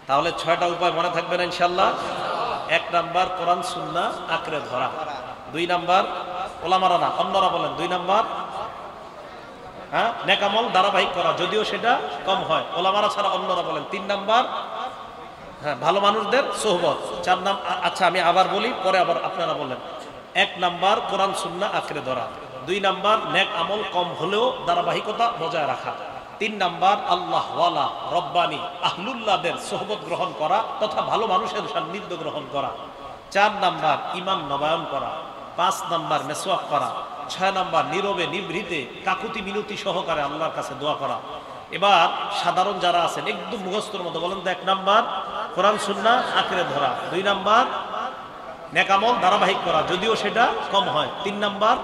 তাহলে 6টা উপায় মনে থাকবে না ইনশাআল্লাহ। 1 নাম্বার কোরআন সুন্নাহ আঁকড়ে ধরা, 2 নাম্বার ওলামারা না অন্যরা বলেন, 2 নাম্বার নেক আমল ধারাবাহিক করা, যদিও সেটা কম হয়, ওলামারা ছাড়া অন্যরা বলেন। 3 নাম্বার ভালো মানুষদের সোহবত। 4 নাম্বার, আচ্ছা আমি আবার বলি, পরে আবার আপনারা বলেন। 1 নাম্বার কোরআন সুন্নাহ আঁকড়ে ধরা, 2 নাম্বার নেক আমল কম হলেও ধারাবাহিকতা বজায় রাখা, 3 নাম্বার আল্লাহ ওয়ালা রব্বানি আহলুল্লাহদের সোহবত গ্রহণ করা তথা ভালো মানুষের সান্নিধ্য গ্রহণ করা, 4 নাম্বার ঈমান নবায়ন করা, 5 নাম্বার মেসওয়াক করা, 6 নাম্বার নীরবে নিভৃতে কাকুতি মিনতি সহকারে আল্লাহর কাছে দোয়া করা। এবার সাধারণ যারা আছেন একদম মুখস্থর মতো বলেন তো, 1 নাম্বার কোরআন সুন্নাহ আঁকড়ে ধরা, 2 নাম্বার নেক আমল ধারাবাহিক করা, যদিও সেটা কম হয়, 3 নাম্বার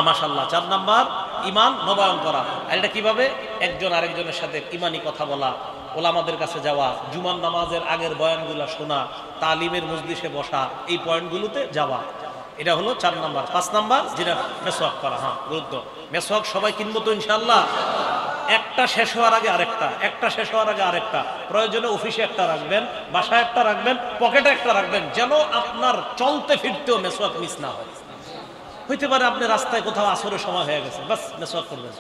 মাশাআল্লাহ, 4 নাম্বার ঈমান নবায়ন করা। আর এটা কিভাবে? একজন আরেকজনের সাথে ঈমানি কথা বলা, ওলামাদের কাছে যাওয়া, জুমার নামাজের আগের বয়ানগুলো শোনা, তালিমের মজলিসে বসা, এই পয়েন্টগুলোতে যাওয়া, এটা হলো 4 নাম্বার। 5 নাম্বার যেটা মেসওয়াক করা, গুরুত্ব। মেসওয়াক সবাই কিনবো তো ইনশাআল্লাহ। একটা শেষ হওয়ার আগে আরেকটা, একটা শেষ হওয়ার আগে আরেকটা, প্রয়োজনে অফিসে একটা রাখবেন, বাসায় একটা রাখবেন, পকেটে একটা রাখবেন, যেন আপনার চলতে ফিরতেও মেসওয়াক মিস না হয়। হইতে পারে আপনি রাস্তায় কোথাও আসরের সময় হয়ে গেছে, বাস মেসওয়াক করবেন,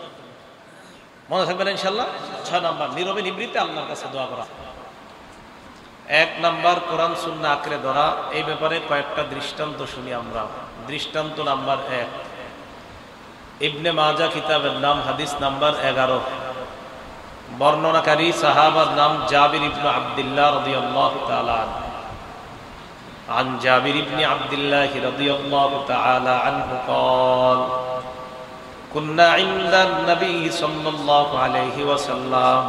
মনে থাকবেন ইনশাআল্লাহ। 6 নাম্বার নীরবে নিবৃত্তে আল্লাহর কাছে দোয়া করা। 1 নাম্বার কোরআন সুন্নাহ আঁকড়ে ধরা, এই ব্যাপারে কয়েকটা দৃষ্টান্ত শুনি আমরা। দৃষ্টান্ত নাম্বার 1, ইবনে মাজাহ কিতাবের নাম, হাদিস নাম্বার 11, বর্ণনাকারী সাহাবার নাম জাবির ইবনে আব্দুল্লাহ রাদিয়াল্লাহু তাআলা আনহু। عن جابر بن عبد الله رضي الله تعالى عنه قال كنا عند النبي صلى الله عليه وسلم।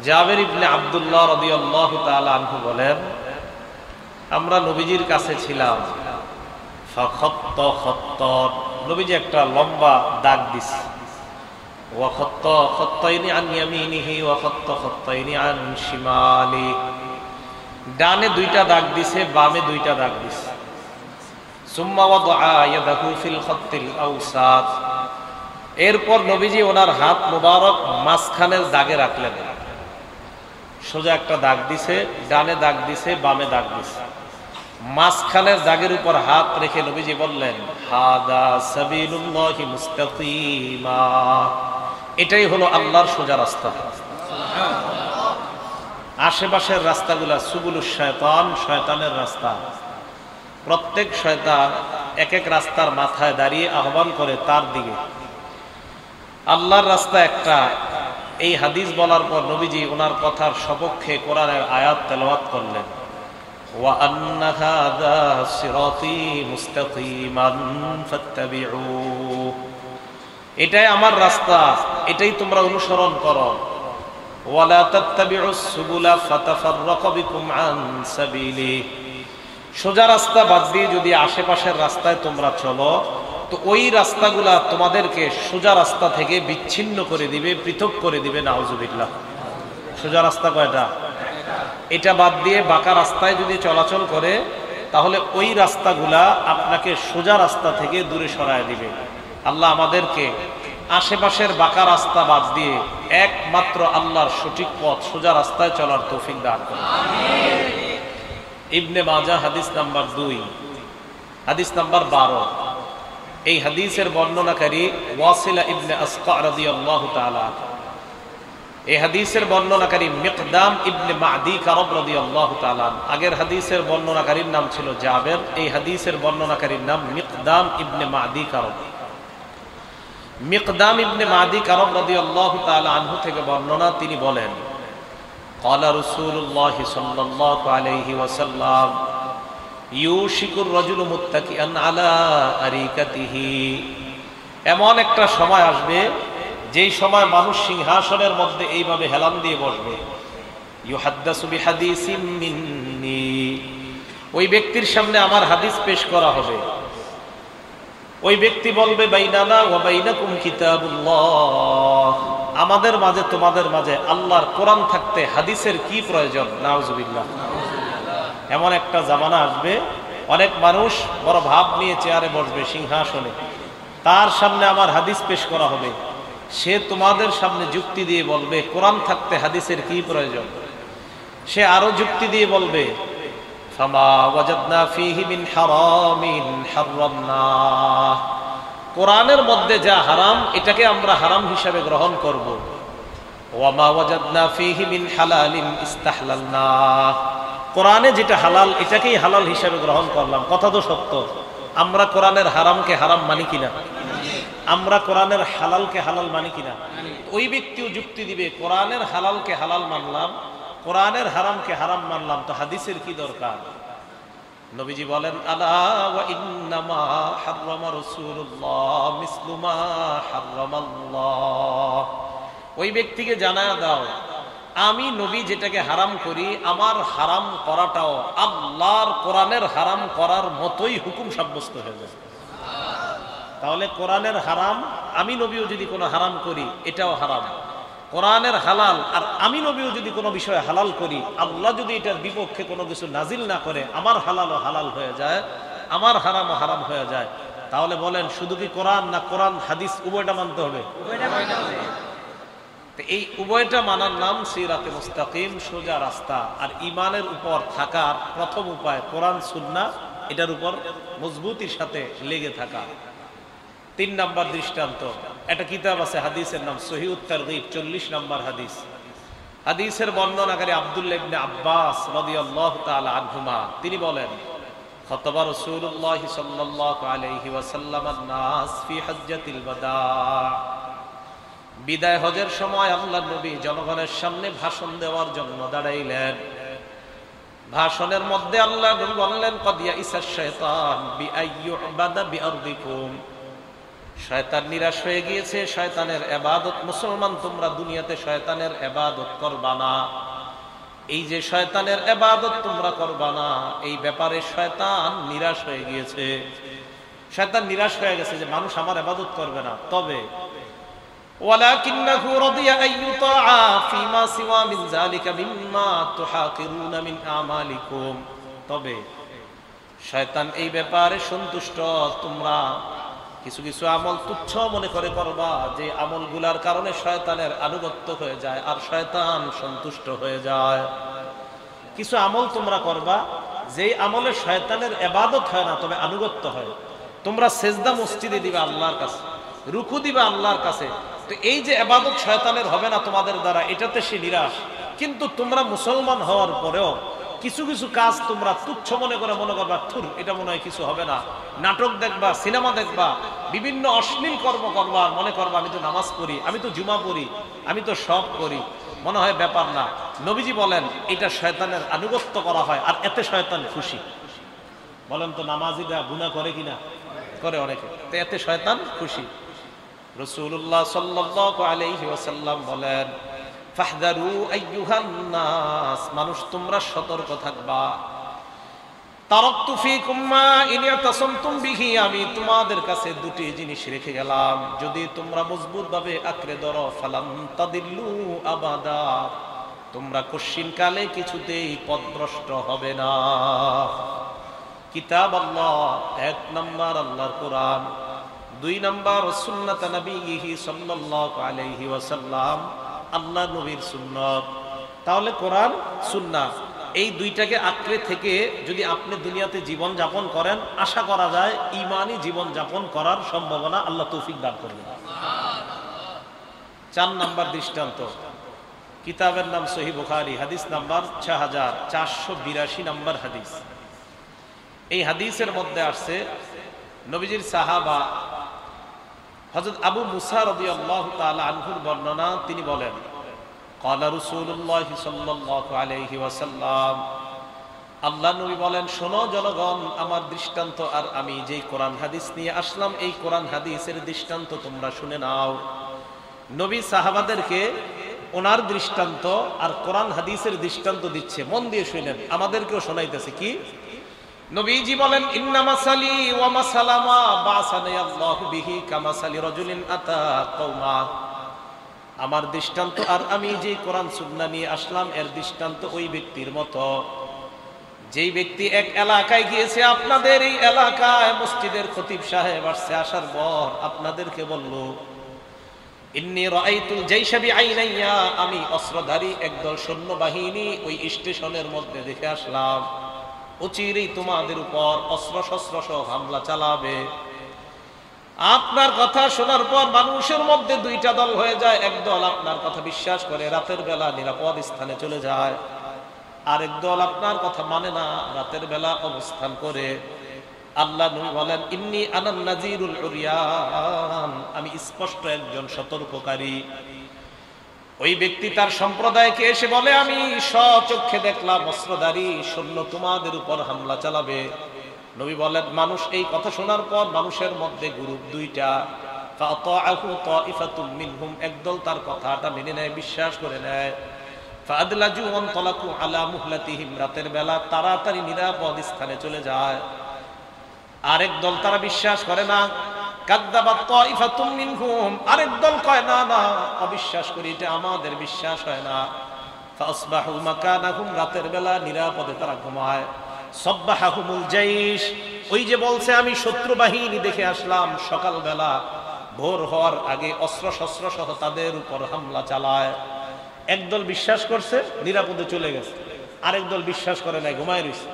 জাবির ইবনে আব্দুল্লাহ রাদিয়াল্লাহু তাআলা আনহু বলেন, আমরা নবীজির কাছে ছিলাম। ফাখাত্ত খাত্তান, নবীজি একটা লম্বা দাগ দিছে। ওয়া খাত্ত খাত্তাইনি আন ইয়ামিনিহি ওয়া খাত্ত খাত্তাইনি আন শিমালি, ডানে 2টা দাগ দিছে, বামে 2টা দাগ দিছে। সুম্মা ওয়াদআ ইয়াদাহু ফিল খাত্তিল আওসাত, এরপর নবীজি ওনার হাত মোবারক মাঝখানের দাগে রাখলেন। সোজা একটা দাগ দিছে, ডানে দাগ দিছে, বামে দাগ দিছে, মাঝখানের দাগের উপর হাত রেখে নবীজি বললেন, হাদা সাবিলুল্লাহি মুস্তাকিমা, এটাই হলো আল্লাহর সোজা রাস্তা। আশেপাশের রাস্তাগুলা সুবুলুশ শয়তান, শয়তানের রাস্তা। প্রত্যেক শয়তান এক এক রাস্তার মাথায় দাঁড়িয়ে আহ্বান করে তার দিকে। আল্লাহর রাস্তা একটা। এই হাদিস বলার পর নবীজি ওনার কথার সপক্ষে কোরআনের আয়াত তেলাওয়াত করলেন, ওয়া আন্না হাযা সিরাতী মুস্তাকিমান ফাত্তাবিউ, এটাই আমার রাস্তা, এটাই তোমরা অনুসরণ করো। ওয়ালা তাত্তাবিউস সুবুলা ফাতাফাররাকু বিকুম আন সাবিলি, সোজা রাস্তা বাদ দিয়ে যদি আশেপাশের রাস্তায় তোমরা চলো তো ওই রাস্তাগুলা তোমাদেরকে সোজা রাস্তা থেকে বিচ্ছিন্ন করে দিবে, পৃথক করে দিবে। নাউজুবিল্লাহ। সোজা রাস্তা কয়টা? এটা বাদ দিয়ে বাঁকা রাস্তায় যদি চলাচল করে তাহলে ওই রাস্তাগুলা আপনাকে সোজা রাস্তা থেকে দূরে সরায় দিবে। আল্লাহ আমাদেরকে আশেপাশের বাঁকা রাস্তা বাদ দিয়ে একমাত্র আল্লাহর সঠিক পথ সোজা রাস্তায় চলার তৌফিক দান করুন। ইবনে মাজাহ হাদিস নাম্বার 2, হাদিস নাম্বার 12। এই হাদিসের বর্ণনাকারী ওয়াসিলা ইবনে আসকা রাদিয়াল্লাহু তাআলা। এই হাদিসের বর্ণনাকারী মিকদাম ইবনে মাদি কারব রাদিয়াল্লাহু তাআলা। আগের হাদিসের বর্ণনাকারীর নাম ছিল জাবের, এই হাদিসের বর্ণনাকারীর নাম মিকদাম ইবনে মাদি কারব। মিকদাম ইবনে মাদি কারব রাদিয়াল্লাহু তাআলা আনহু থেকে বর্ণনা, তিনি বলেন, ক্বালা রাসূলুল্লাহ সাল্লাল্লাহু আলাইহি ওয়াসাল্লাম ইউশিকুর রাজুলু মুত্তাকিআন আলা আরিকাতিহি, এমন একটা সময় আসবে যেই সময় মানুষ সিংহাসনের মধ্যে এইভাবে হেলান দিয়ে বসবে। ইউহাদ্দাসু বিহাদিসিম মিন্নি, ওই ব্যক্তির সামনে আমার হাদিস পেশ করা হবে। ওই ব্যক্তি বলবে, বাইনানা ওয়া বাইনাকুম কিতাবুল্লাহ, আমাদের মাঝে তোমাদের মাঝে আল্লাহর কোরআন থাকতে হাদিসের কি প্রয়োজন? নাউজুবিল্লাহ। এমন একটা জামানা আসবে অনেক মানুষ বড় ভাব নিয়ে চেয়ারে বসবে সিংহাসনে, তার সামনে আমার হাদিস পেশ করা হবে। সে তোমাদের সামনে যুক্তি দিয়ে বলবে কোরআন থাকতে হাদিসের কি প্রয়োজন। সে আরো যুক্তি দিয়ে বলবে ফামা ওয়াজাদনা ফীহি মিন হারামিন হারামনাহ, কোরআনের মধ্যে যা হারাম এটাকে আমরা হারাম হিসাবে গ্রহণ করব। ওয়ামা ওয়াজাদনা ফীহি মিন হালালিন ইস্তাহলালনাহ, কোরআনে যেটা হালাল এটাকেই হালাল হিসাবে গ্রহণ করলাম। কথা তো সত্য। আমরা কোরআনের হারামকে হারাম মানি কিনা? আমরা কোরআনের হালালকে হালাল মানি কিনা? ওই ব্যক্তিও যুক্তি দিবে কোরআনের হালালকে হালাল মানলাম, কোরআনের হারামকে হারাম মানলাম, তো হাদিসের কি দরকার? নবীজি বলেন আলা ওয়া ইন্নামা হাররামা রাসূলুল্লাহ মিসলু মা হাররামাল্লাহ, ওই ব্যক্তিকে জানায়া দাও আমি নবী যেটাকে হারাম করি আমার হারাম করাটাও আল্লাহর কোরআনের হারাম করার মতোই হুকুম সাব্যস্ত হয়ে যায়। তাহলে কোরআনের হারাম আমি নবীও যদি কোনো হারাম করি এটাও হারাম, কোরআনের হালাল আর আমি নবীও যদি কোনো বিষয়ে হালাল করি, আল্লাহ যদি এটার বিপক্ষে কোনো কিছু নাজিল না করে আমার হালালও হালাল হয়ে যায়, আমার হারামও হারাম হয়ে যায়। তাহলে বলেন শুধু কি কোরআন না কোরআন হাদিস উভয়টা মানতে হবে? এই উভয়টা মানার নাম সিরাতে মুস্তাকিম, সোজা রাস্তা। আর ইমানের উপর থাকার প্রথম উপায় কোরআন সুন্নাহ, এটার উপর মজবুতির সাথে লেগে থাকা। 3 নম্বর দৃষ্টান্ত, একটা কিতাব আছে হাদিসের নাম সহিহুত তারগীব, 40 নম্বর হাদিস। হাদিসের বর্ণনাকারী আব্দুল্লাহ ইবনে আব্বাস রাদিয়াল্লাহু তাআলা আনহুমা, তিনি বলেন খতবা রাসূলুল্লাহ সাল্লাল্লাহু আলাইহি ওয়াসাল্লাম আন-নাস ফি হাজ্জাতিল বাদা, বিদায় হজের সময় আল্লাহর নবী জনগণের সামনে ভাষণ দেওয়ার জন্য দাঁড়াইলেন। ভাষণের মধ্যে আল্লাহ নবী বললেন কদ ইয়াইসাশ শাইতান বিআইয়ুবাদা বিআরদিকুম, শয়তান নিরাশ হয়ে গিয়েছে, শয়তানের ইবাদত, মুসলমান তোমরা দুনিয়াতে শয়তানের ইবাদত করবা না। এই যে শয়তানের ইবাদত তোমরা করবা না, এই ব্যাপারে শয়তান নিরাশ হয়ে গিয়েছে। শয়তান নিরাশ হয়ে গেছে যে মানুষ আমার ইবাদত করবে না। তবে ওয়ালাকিন্নাহু রাদিয়া আইয়ুতাআ ফিমা সিওয়া মিন যালিকা মিম্মা তুহাকিরুনা মিন আমালিকুম, তবে শয়তান এই ব্যাপারে সন্তুষ্ট তোমরা কিছু কিছু আমল তুচ্ছ মনে করে করবা, যে আমলগুলার কারণে শয়তানের আনুগত্য হয়ে যায় আর শয়তান সন্তুষ্ট হয়ে যায়। কিছু আমল তোমরা করবা যেই আমলে শয়তানের ইবাদত হয় না তবে আনুগত্য হয়। তোমরা সেজদা মসজিদে দিবা আল্লাহর কাছে, রুকু দিবা আল্লাহর কাছে, তো এই যে ইবাদত শয়তানের হবে না তোমাদের দ্বারা, এটাতে সে নিরাশ। কিন্তু তোমরা মুসলমান হওয়ার পরেও কিছু কিছু কাজ তোমরা তুচ্ছ মনে করবা থুর, এটা মনে হয় কিছু হবে না। নাটক দেখবা, সিনেমা দেখবা, বিভিন্ন অশ্লীল কর্ম করবা, মনে করবা আমি তো নামাজ পড়ি, আমি তো জুমা পড়ি, আমি তো সব করি, মনে হয় ব্যাপার না। নবীজি বলেন এটা শয়তানের আনুগত্য করা হয় আর এতে শয়তান খুশি। বলেন তো নামাজিরা গুনাহ করে কিনা? করে অনেকে, তো এতে শয়তান খুশি। রাসূলুল্লাহ সাল্লাল্লাহু আলাইহি ওয়াসাল্লাম বলেন ফাহদারু আইয়ুহান নাস, মানুষ তোমরা সতর্ক থাকবা। তারাকতু ফীকুম মা ইন ইয়াতাসামতুম বিহি, আমি তোমাদের কাছে দুটি জিনিস রেখে গেলাম, যদি তোমরা মজবুত ভাবে আঁকড়ে ধরো ফালান তাদিল্লু আবাদা, তোমরা কশিন কালে কিছুতেই পথভ্রষ্ট হবে না। কিতাব আল্লাহ, 1 নাম্বার আল্লাহর কোরআন, 2 নাম্বার সুন্নাত নবীহি সাল্লাল্লাহু আলাইহি ওয়াসাল্লাম, আল্লাহ নবীর সুন্নাত। তাহলে কোরআন সুন্নাহ এই দুইটাকে আঁকড়ে থেকে যদি আপনি দুনিয়াতে জীবন যাপন করেন, আশা করা যায় ঈমানি জীবন যাপন করার সম্ভাবনা আল্লাহ তৌফিক দান করবেন। 4 নাম্বার দৃষ্টান্ত, কিতাবের নাম সহিহ বুখারী, হাদিস নাম্বার 6482 নাম্বার হাদিস। এই হাদিসের মধ্যে আসছে নবীজির সাহাবা হযরত আবু মুসা রাদিয়াল্লাহু তাআলা আনহুর বর্ণনা, তিনি বলেন ক্বালা রাসূলুল্লাহ সাল্লাল্লাহু আলাইহি ওয়াসাল্লাম, আল্লাহ নবী বলেন শোনো জনগণ, আমার দৃষ্টান্ত আর আমি যেই কোরআন হাদিস নিয়ে আসলাম এই কোরআন হাদিসের দৃষ্টান্ত তোমরা শুনে নাও। নবী সাহাবাদেরকে ওনার দৃষ্টান্ত আর কোরআন হাদিসের দৃষ্টান্ত দিচ্ছে, মন দিয়ে শুনেন, আমাদেরকেও শোনাইতেছে। কি নবীজি বলেন ইন্নামা সালি ওয়া মাসালামা বাসানি আল্লাহু বিহি কামাসালি রাজুলিন আতা কওমা, আমার দৃষ্টান্ত আর আমি যে কোরআন সুন্নাহ নিয়ে আসলাম এর দৃষ্টান্ত ওই ব্যক্তির মতো, যেই ব্যক্তি এক এলাকায় গিয়েছে, আপনাদের এই এলাকায় মসজিদের খতিব সাহেব আসছে, আসার পর আপনাদেরকে বলল ইন্নী রাআইতুল জাইশা বিআইনাইয়া, আমি অস্ত্রধারী একদল সৈন্যবাহিনী ওই স্টেশনের মধ্যে দেখে আসলাম, অচিরেই তোমাদের উপর অস্ত্র শস্ত্র সহ হামলা চালাবে। আপনার কথা শোনার পর মানুষের মধ্যে দুইটা দল হয়ে যায়। একদল আপনার কথা বিশ্বাস করে রাতের বেলা নিরাপদ স্থানে চলে যায়, আরেক দল আপনার কথা মানে না, রাতের বেলা অবস্থান করে। আল্লাহ নবী বলেন, ইন্নী আনান নাযীরুল উরিয়ান, আমি স্পষ্ট একজন সতর্ককারী। ওই ব্যক্তি তার সম্প্রদায়কে এসে বলে, আমি স্বচক্ষে দেখলাম অস্ত্রধারী সৈন্য তোমাদের উপর হামলা চালাবে। নবী বলেন, মানুষ এই কথা শোনার পর মানুষের মধ্যে গ্রুপ দুইটা, ফাতাআহু তাইফাতুম মিনহুম, একদল তার কথাটা মেনে নেয়, বিশ্বাস করে নেয়। ফাআদলাজু ওয়ানতালাকু আলা মুহলাতিহিম, রাতের বেলা তাড়াতাড়ি নিরাপদ স্থানে চলে যায়। আরেক দল তারা বিশ্বাস করে না, কাযযাবাত তাইফাতুম মিনহুম, আরেক দল কয় না না, অবিশ্বাস করি, এটা আমাদের বিশ্বাস হয় না। ফাসবাহু মাকানাহুম, রাতের বেলা নিরাপদে তারা ঘুমায়। সাব্বাহাহুমুল জাইশ, ওই যে বলছে আমি শত্রু বাহিনী দেখে আসলাম, সকালবেলা ভোর হওয়ার আগে অস্ত্র শস্ত্র সহ তাদের উপর হামলা চালায়। একদল বিশ্বাস করছে, নিরাপদে চলে গেছে, আরেক দল বিশ্বাস করে নাই, ঘুমায় রয়েছে।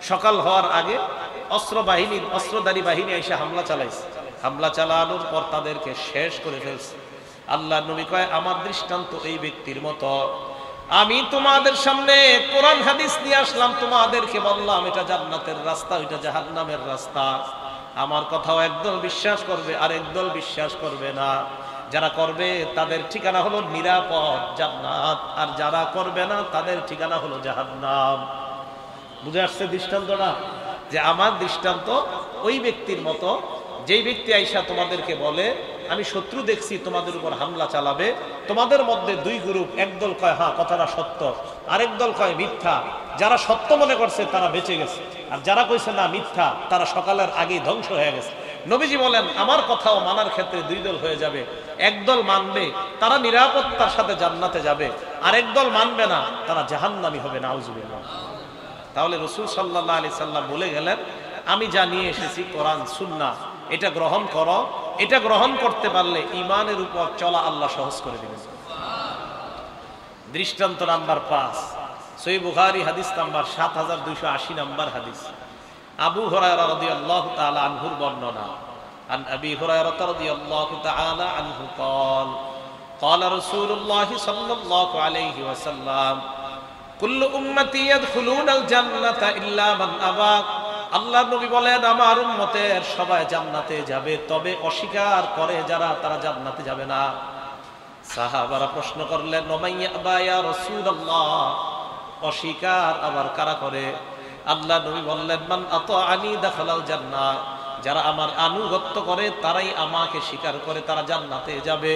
সকাল হওয়ার আগে অস্ত্রধারী বাহিনী এসে হামলা চালাইছে, হামলা চালানোর পর তাদেরকে শেষ করে ফেলছে। আল্লাহ নবী কয়, আমার দৃষ্টান্ত এই ব্যক্তির মতো। আমি তোমাদের সামনে কোরআন হাদিস নিয়ে আসলাম, তোমাদেরকে বললাম এটা জান্নাতের রাস্তা, ওইটা জাহান্নামের রাস্তা। আমার কথাও একদল বিশ্বাস করবে, আর একদল বিশ্বাস করবে না। যারা করবে তাদের ঠিকানা হলো নিরাপদ জান্নাত, আর যারা করবে না তাদের ঠিকানা হলো জাহান্নাম। বুঝে আসছে দৃষ্টান্তটা? যে আমার দৃষ্টান্ত ওই ব্যক্তির মতো, যেই ব্যক্তি আইসা তোমাদেরকে বলে আমি শত্রু দেখছি তোমাদের উপর হামলা চালাবে, তোমাদের মধ্যে দুই গ্রুপ, একদল কয় হ্যাঁ কথাটা সত্য, আরেক দল কয় মিথ্যা। যারা সত্য মনে করছে তারা বেঁচে গেছে, আর যারা কইছে না মিথ্যা, তারা সকালের আগেই ধ্বংস হয়ে গেছে। নবীজি বলেন, আমার কথাও মানার ক্ষেত্রে দুই দল হয়ে যাবে। একদল মানবে, তারা নিরাপত্তার সাথে জান্নাতে যাবে, আর একদল মানবে না, তারা জাহান্নামী হবে, নাউজুবিল্লাহ। তাহলে রাসূল সাল্লাল্লাহু আলাইহি সাল্লাম বলে গেলেন, আমি যা নিয়ে এসেছি কোরআন সুন্নাহ, এটা গ্রহণ করো। এটা গ্রহণ করতে পারলে ঈমানের উপর চলা আল্লাহ সহজ করে দিবেন। দৃষ্টান্ত নাম্বার 5, সহিহ বুখারী হাদিস নাম্বার 7280 নাম্বার হাদিস। আবু হুরায়রা রাদিয়াল্লাহু তাআলা আনহুর বর্ণনা। আন আবি হুরায়রা রাদিয়াল্লাহু তাআলা আনহু قال قال رسول الله صلى الله عليه وسلم কুল্লু উম্মতি ইয়াদখুলুনাল জান্নাতা ইল্লা মান আবা। আল্লাহর নবী বলেন, আমার উম্মতের সবাই জান্নাতে যাবে, তবে অস্বীকার করে যারা, তারা জান্নাতে যাবে না। সাহাবারা প্রশ্ন করলেন, ওমাইয়া আবা ইয়া রাসূলুল্লাহ, অস্বীকার আবার কারা করে? আল্লাহ নবী বললেন, মান আতাআনি দাখালাল জান্নাহ, যারা আমার আনুগত্য করে তারাই আমাকে স্বীকার করে, তারা জান্নাতে যাবে।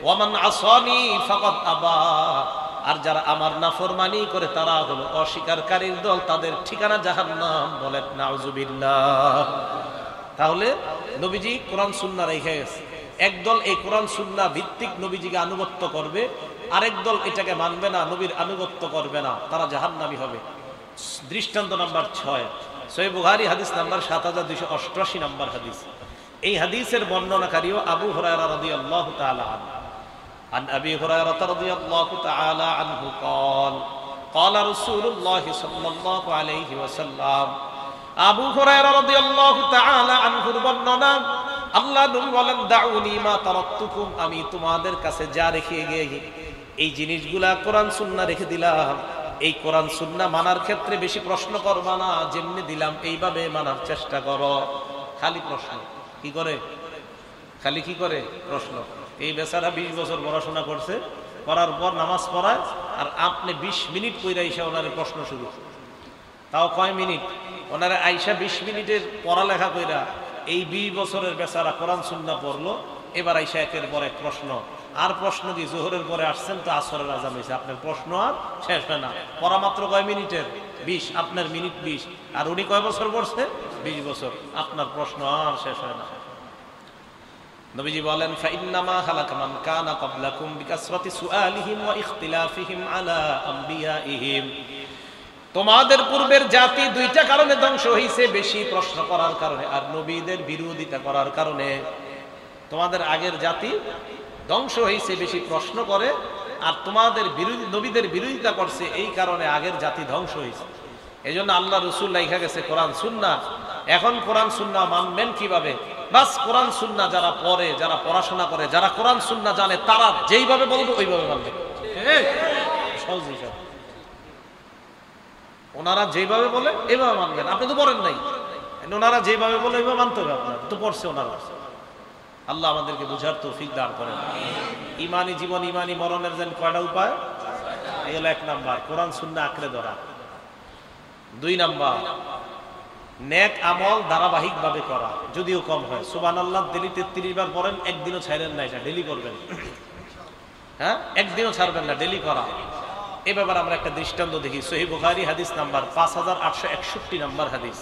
ওয়া মান আসানি ফাকাদ আবা, আর যারা আমার নাফরমানি করে তারা হলো অস্বীকারীর দল, তাদের ঠিকানা জাহান্নাম। বলেন নাউজুবিল্লাহ। তাহলে নবীজি কোরআন সুন্নাহ রেখে গেছে। একদল এই কোরআন সুন্নাহ ভিত্তিক নবীজিকে আনুগত্য করবে, আরেক দল এটাকে মানবে না, নবীর আনুগত্য করবে না, তারা জাহান্নামী হবে। দৃষ্টান্ত নাম্বার 6, সহিহ বুখারী হাদিস নাম্বার 7288 নাম্বার হাদিস। এই হাদিসের বর্ণনাকারীও আবু হুরায়রা রাদিয়াল্লাহু তাআলা আনহু। عن أبي هريرة رضي الله تعالى عنه قال قال رسول الله صلى الله عليه وسلم আবু হুরায়রা রাদিয়াল্লাহু তাআলা আনহুর বর্ণনা। আল্লাহ নবী বলেন, দাউনি মা তারাকতুকুম, আমি তোমাদের কাছে যা রেখে গিয়ে এই জিনিসগুলা কোরআন সুন্নাহ রেখে দিলাম। এই কোরআন সুন্নাহ মানার ক্ষেত্রে বেশি প্রশ্ন করবা না, যেমনি দিলাম এইভাবে মানার চেষ্টা করো। খালি প্রশ্ন কি করে, খালি কি করে প্রশ্ন। এই বেচারা 20 বছর পড়াশোনা করছে, করার পর নামাজ পড়ায়, আর আপনি 20 মিনিট কইরা আইসা ওনারে প্রশ্ন শুরু। তাও কয় মিনিট? ওনারা আইসা 20 মিনিটের পড়ালেখা কইরা এই 20 বছরের বেচারা কোরআন সুন্নাহ পড়লো, এবার আইসা একের পর এক প্রশ্ন। আর প্রশ্ন কি, জোহরের পরে আসছেন তো আসরের আজান হয়েছে, আপনার প্রশ্ন আর শেষ হয় না। পড়া মাত্র কয় মিনিটের? 20, আপনার মিনিট 20। আর উনি কয় বছর পড়ছে? 20 বছর। আপনার প্রশ্ন আর শেষ হয় না। নবীজি বলেন, ফাইন্নামা হালাকা মান কানা ক্বাবলাকুম বিকাসরাতি সুআলিহিম ওয়া ইখতিলাফিহিম আলা আমবিয়াইহিম, তোমাদের পূর্বের জাতি দুইটা কারণে ধ্বংস হইছে, বেশি প্রশ্ন করার কারণে আর নবীদের বিরোধিতা করার কারণে। তোমাদের আগের জাতি ধ্বংস হয়েছে বেশি প্রশ্ন করে, আর তোমাদের বিরোধী নবীদের বিরোধিতা করছে, এই কারণে আগের জাতি ধ্বংস হয়েছে। এই জন্য আল্লাহ রসুল লেখা গেছে কোরআন সুন্নাহ। এখন কোরআন সুন্নাহ মানবেন কিভাবে? বাস কোরআন সুন্নাহ যারা পড়ে, যারা পড়াশোনা করে, যারা কোরআন সুন্নাহ জানে, তারা যেইভাবে বলবে ওইভাবে মানবে। সহজ হিসাব, ওনারা যেভাবে বলে এইভাবে মানবেন। আপনি তো পড়েন নাই, ওনারা যেভাবে বলে ওইভাবে মানতে হবে। আপনার তো পড়ছে ওনারা। আল্লাহ আমাদেরকে বুঝার তৌফিক দান করেন। ইমানি জীবন ইমানি মরণের যেন কয়টা উপায়? এগুলো 1 নাম্বার, কোরআন সুন্নাহ আঁকড়ে ধরা। 2 নাম্বার, নেক আমল ধারাবাহিক ভাবে করা, যদিও কম হয়। সুবহানাল্লাহ ডেলি 33 বার পড়েন, একদিনও ছাড়েন না, এটা ডেলি করবেন। হ্যাঁ, একদিনও ছাড়বেন না, ডেলি করা। এই ব্যাপারে আমরা একটা দৃষ্টান্ত দেখি। সহিহ বুখারী হাদিস নাম্বার 5861 নাম্বার হাদিস।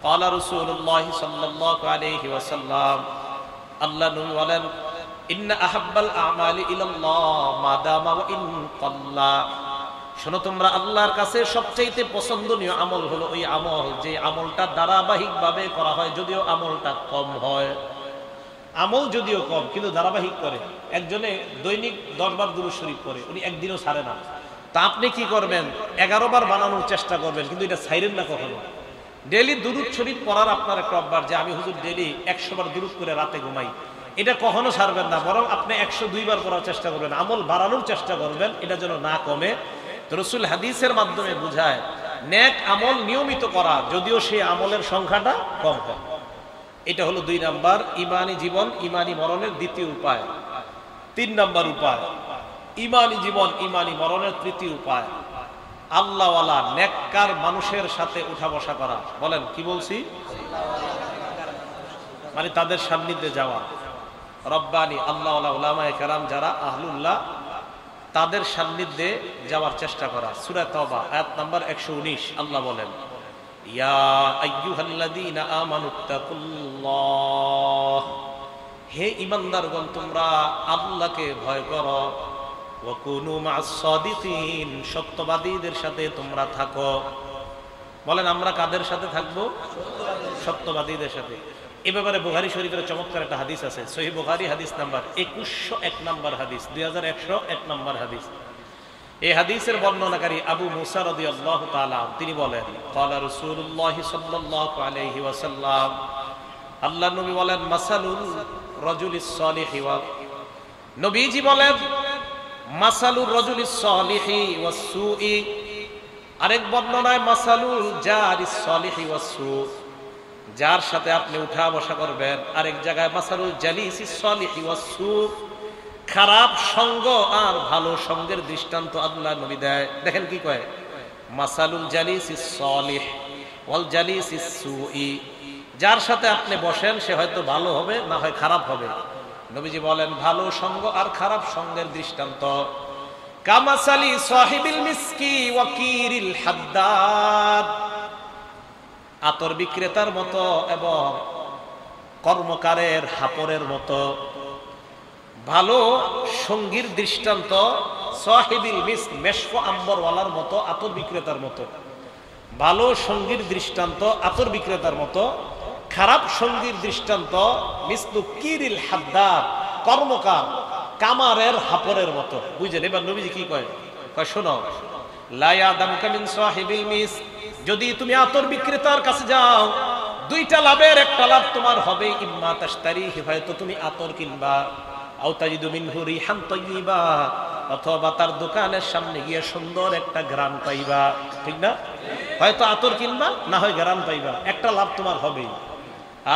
ক্বালা রাসূলুল্লাহ সাল্লাল্লাহু আলাইহি ওয়াসাল্লাম, আল্লাহ নবী বলেন, ইন্না আহাব্বাল আমালি ইলাল্লাহ মা দামা ওয়া ইন কাল্লা। শোনো, তোমরা আল্লাহর কাছে সবচেয়ে পছন্দনীয় আমল হলো ওই আমল যে আমলটা ধারাবাহিক ভাবে করা হয়, যদিও আমলটা কম হয়। আমল যদিও কম কিন্তু ধারাবাহিক করে। একজনে দৈনিক 10 বার দুরূদ শরীফ পড়ে, উনি একদিনও ছাড়ে না। তা আপনি কি করবেন? 11 বার বানানোর চেষ্টা করবেন, কিন্তু এটা ছাইরেন না কখনো। ডেলি দুরূদ শরীফ পড়ার আপনার একটা অভ্যাস, যে আমি হুজুর ডেলি 100 বার দুরূদ করে রাতে ঘুমাই, এটা কখনো ছাড়বেন না। বরং আপনি 102 বার পড়ার চেষ্টা করবেন, আমল বাড়ানোর চেষ্টা করবেন, এটা যেন না কমে। তো রাসূল হাদিসের মাধ্যমে বুঝায় নেক আমল নিয়মিত করা, যদিও সেই আমলের সংখ্যাটা কম হয়। এটা হলো 2 নাম্বার, ইমানি জীবন ইমানি মরণের দ্বিতীয় উপায়। 3 নাম্বার উপায়, ইমানি জীবন ইমানি মরণের তৃতীয় উপায়, আল্লাহওয়ালা নেককার মানুষের সাথে উঠা বসা করা। বলেন কি বলছি? মানে তাদের সান্নিধ্যে যাওয়া। রব্বানি আল্লাহওয়ালা উলামায়ে কেরাম যারা আহলুল্লাহ, তাদের সান্নিধ্যে যাওয়ার চেষ্টা করা। সূরা তাওবা আয়াত নাম্বার 119 আল্লাহ বলেন, ইয়া আইয়ুহাল্লাযীনা আমানুত্তাকুল্লাহ, হে ঈমানদারগণ তোমরা আল্লাহকে ভয় করো। ওয়া কুনু মা'আস সাদিকিন, সত্যবাদীদের সাথে তোমরা থাকো। বলেন আমরা কাদের সাথে থাকবো? সত্যবাদীদের সাথে। এই ব্যাপারে বুখারী শরীফের চমৎকার একটা হাদিস আছে। সহিহ বুখারী হাদিস নাম্বার 2101 নাম্বার হাদিস, 2101 নাম্বার হাদিস। এই হাদিসের বর্ণনাকারী আবু মুসা রাদিয়াল্লাহু তাআলা তিনি বলেন, ক্বালা রাসূলুল্লাহ সাল্লাল্লাহু আলাইহি ওয়াসাল্লাম, আল্লাহ নবী বলেন, মাসালুল রাজুলিস সালিহি ওয়া, নবীজি বলেন মাসালুর রাজুলিস সালিহি ওয়াস সুই। আরেক বর্ণনায় মাসালুল জারিস সালিহি ওয়াস সু, যার সাথে আপনি উঠা বসা করবেন। আরেক জায়গায় মাসালুল জালিসিস সালিহি ওয়াস সু, খারাপ সঙ্গ আর ভালো সঙ্গের দৃষ্টান্ত আল্লাহ নবী দেয়। দেখেন কি কয়, মাসালুল জালিসিস সালিহ ওয়াল জালিসিস সুই, যার সাথে আপনি বসেন সে হয়তো ভালো হবে, না হয় খারাপ হবে। নবীজি বলেন ভালো সঙ্গ আর খারাপ সঙ্গের দৃষ্টান্ত কামাসালি সাহিবিল মিসকি ওয়া কিরিল হাদ্দাদ, আতর বিক্রেতার মতো এবং কর্মকারের হাপরের মতো। ভালো সঙ্গীর দৃষ্টান্ত সাহিবিল মিস্ক, মেশক আম্বরওয়ালার মতো, আতর বিক্রেতার মতো। ভালো সঙ্গীর দৃষ্টান্ত আতর বিক্রেতার মতো। খারাপ সঙ্গীর দৃষ্টান্ত মিসলু কিরিল হাদ্দাদ, কর্মকার কামারের হাপরের মতো। বুঝলেন? এবার নবীজি কি কয়? কয় শোনো, লা ইয়াদামকা মিন সাহিবিল মিস, যদি তুমি আতর বিক্রেতার কাছে যাও, 2টা লাভের একটা লাভ তোমার হবে। ইম্মা তাশতারিহি, হয়তো তুমি আতর কিনবা, আও তাজিদু মিনহু রিহান তাইয়্যিবা, অথবা তার দোকানের সামনে গিয়ে সুন্দর একটা ঘ্রাণ পাইবা। ঠিক না? হয়তো আতর কিনবা, না হয় ঘ্রাণ পাইবা, একটা লাভ তোমার হবেই।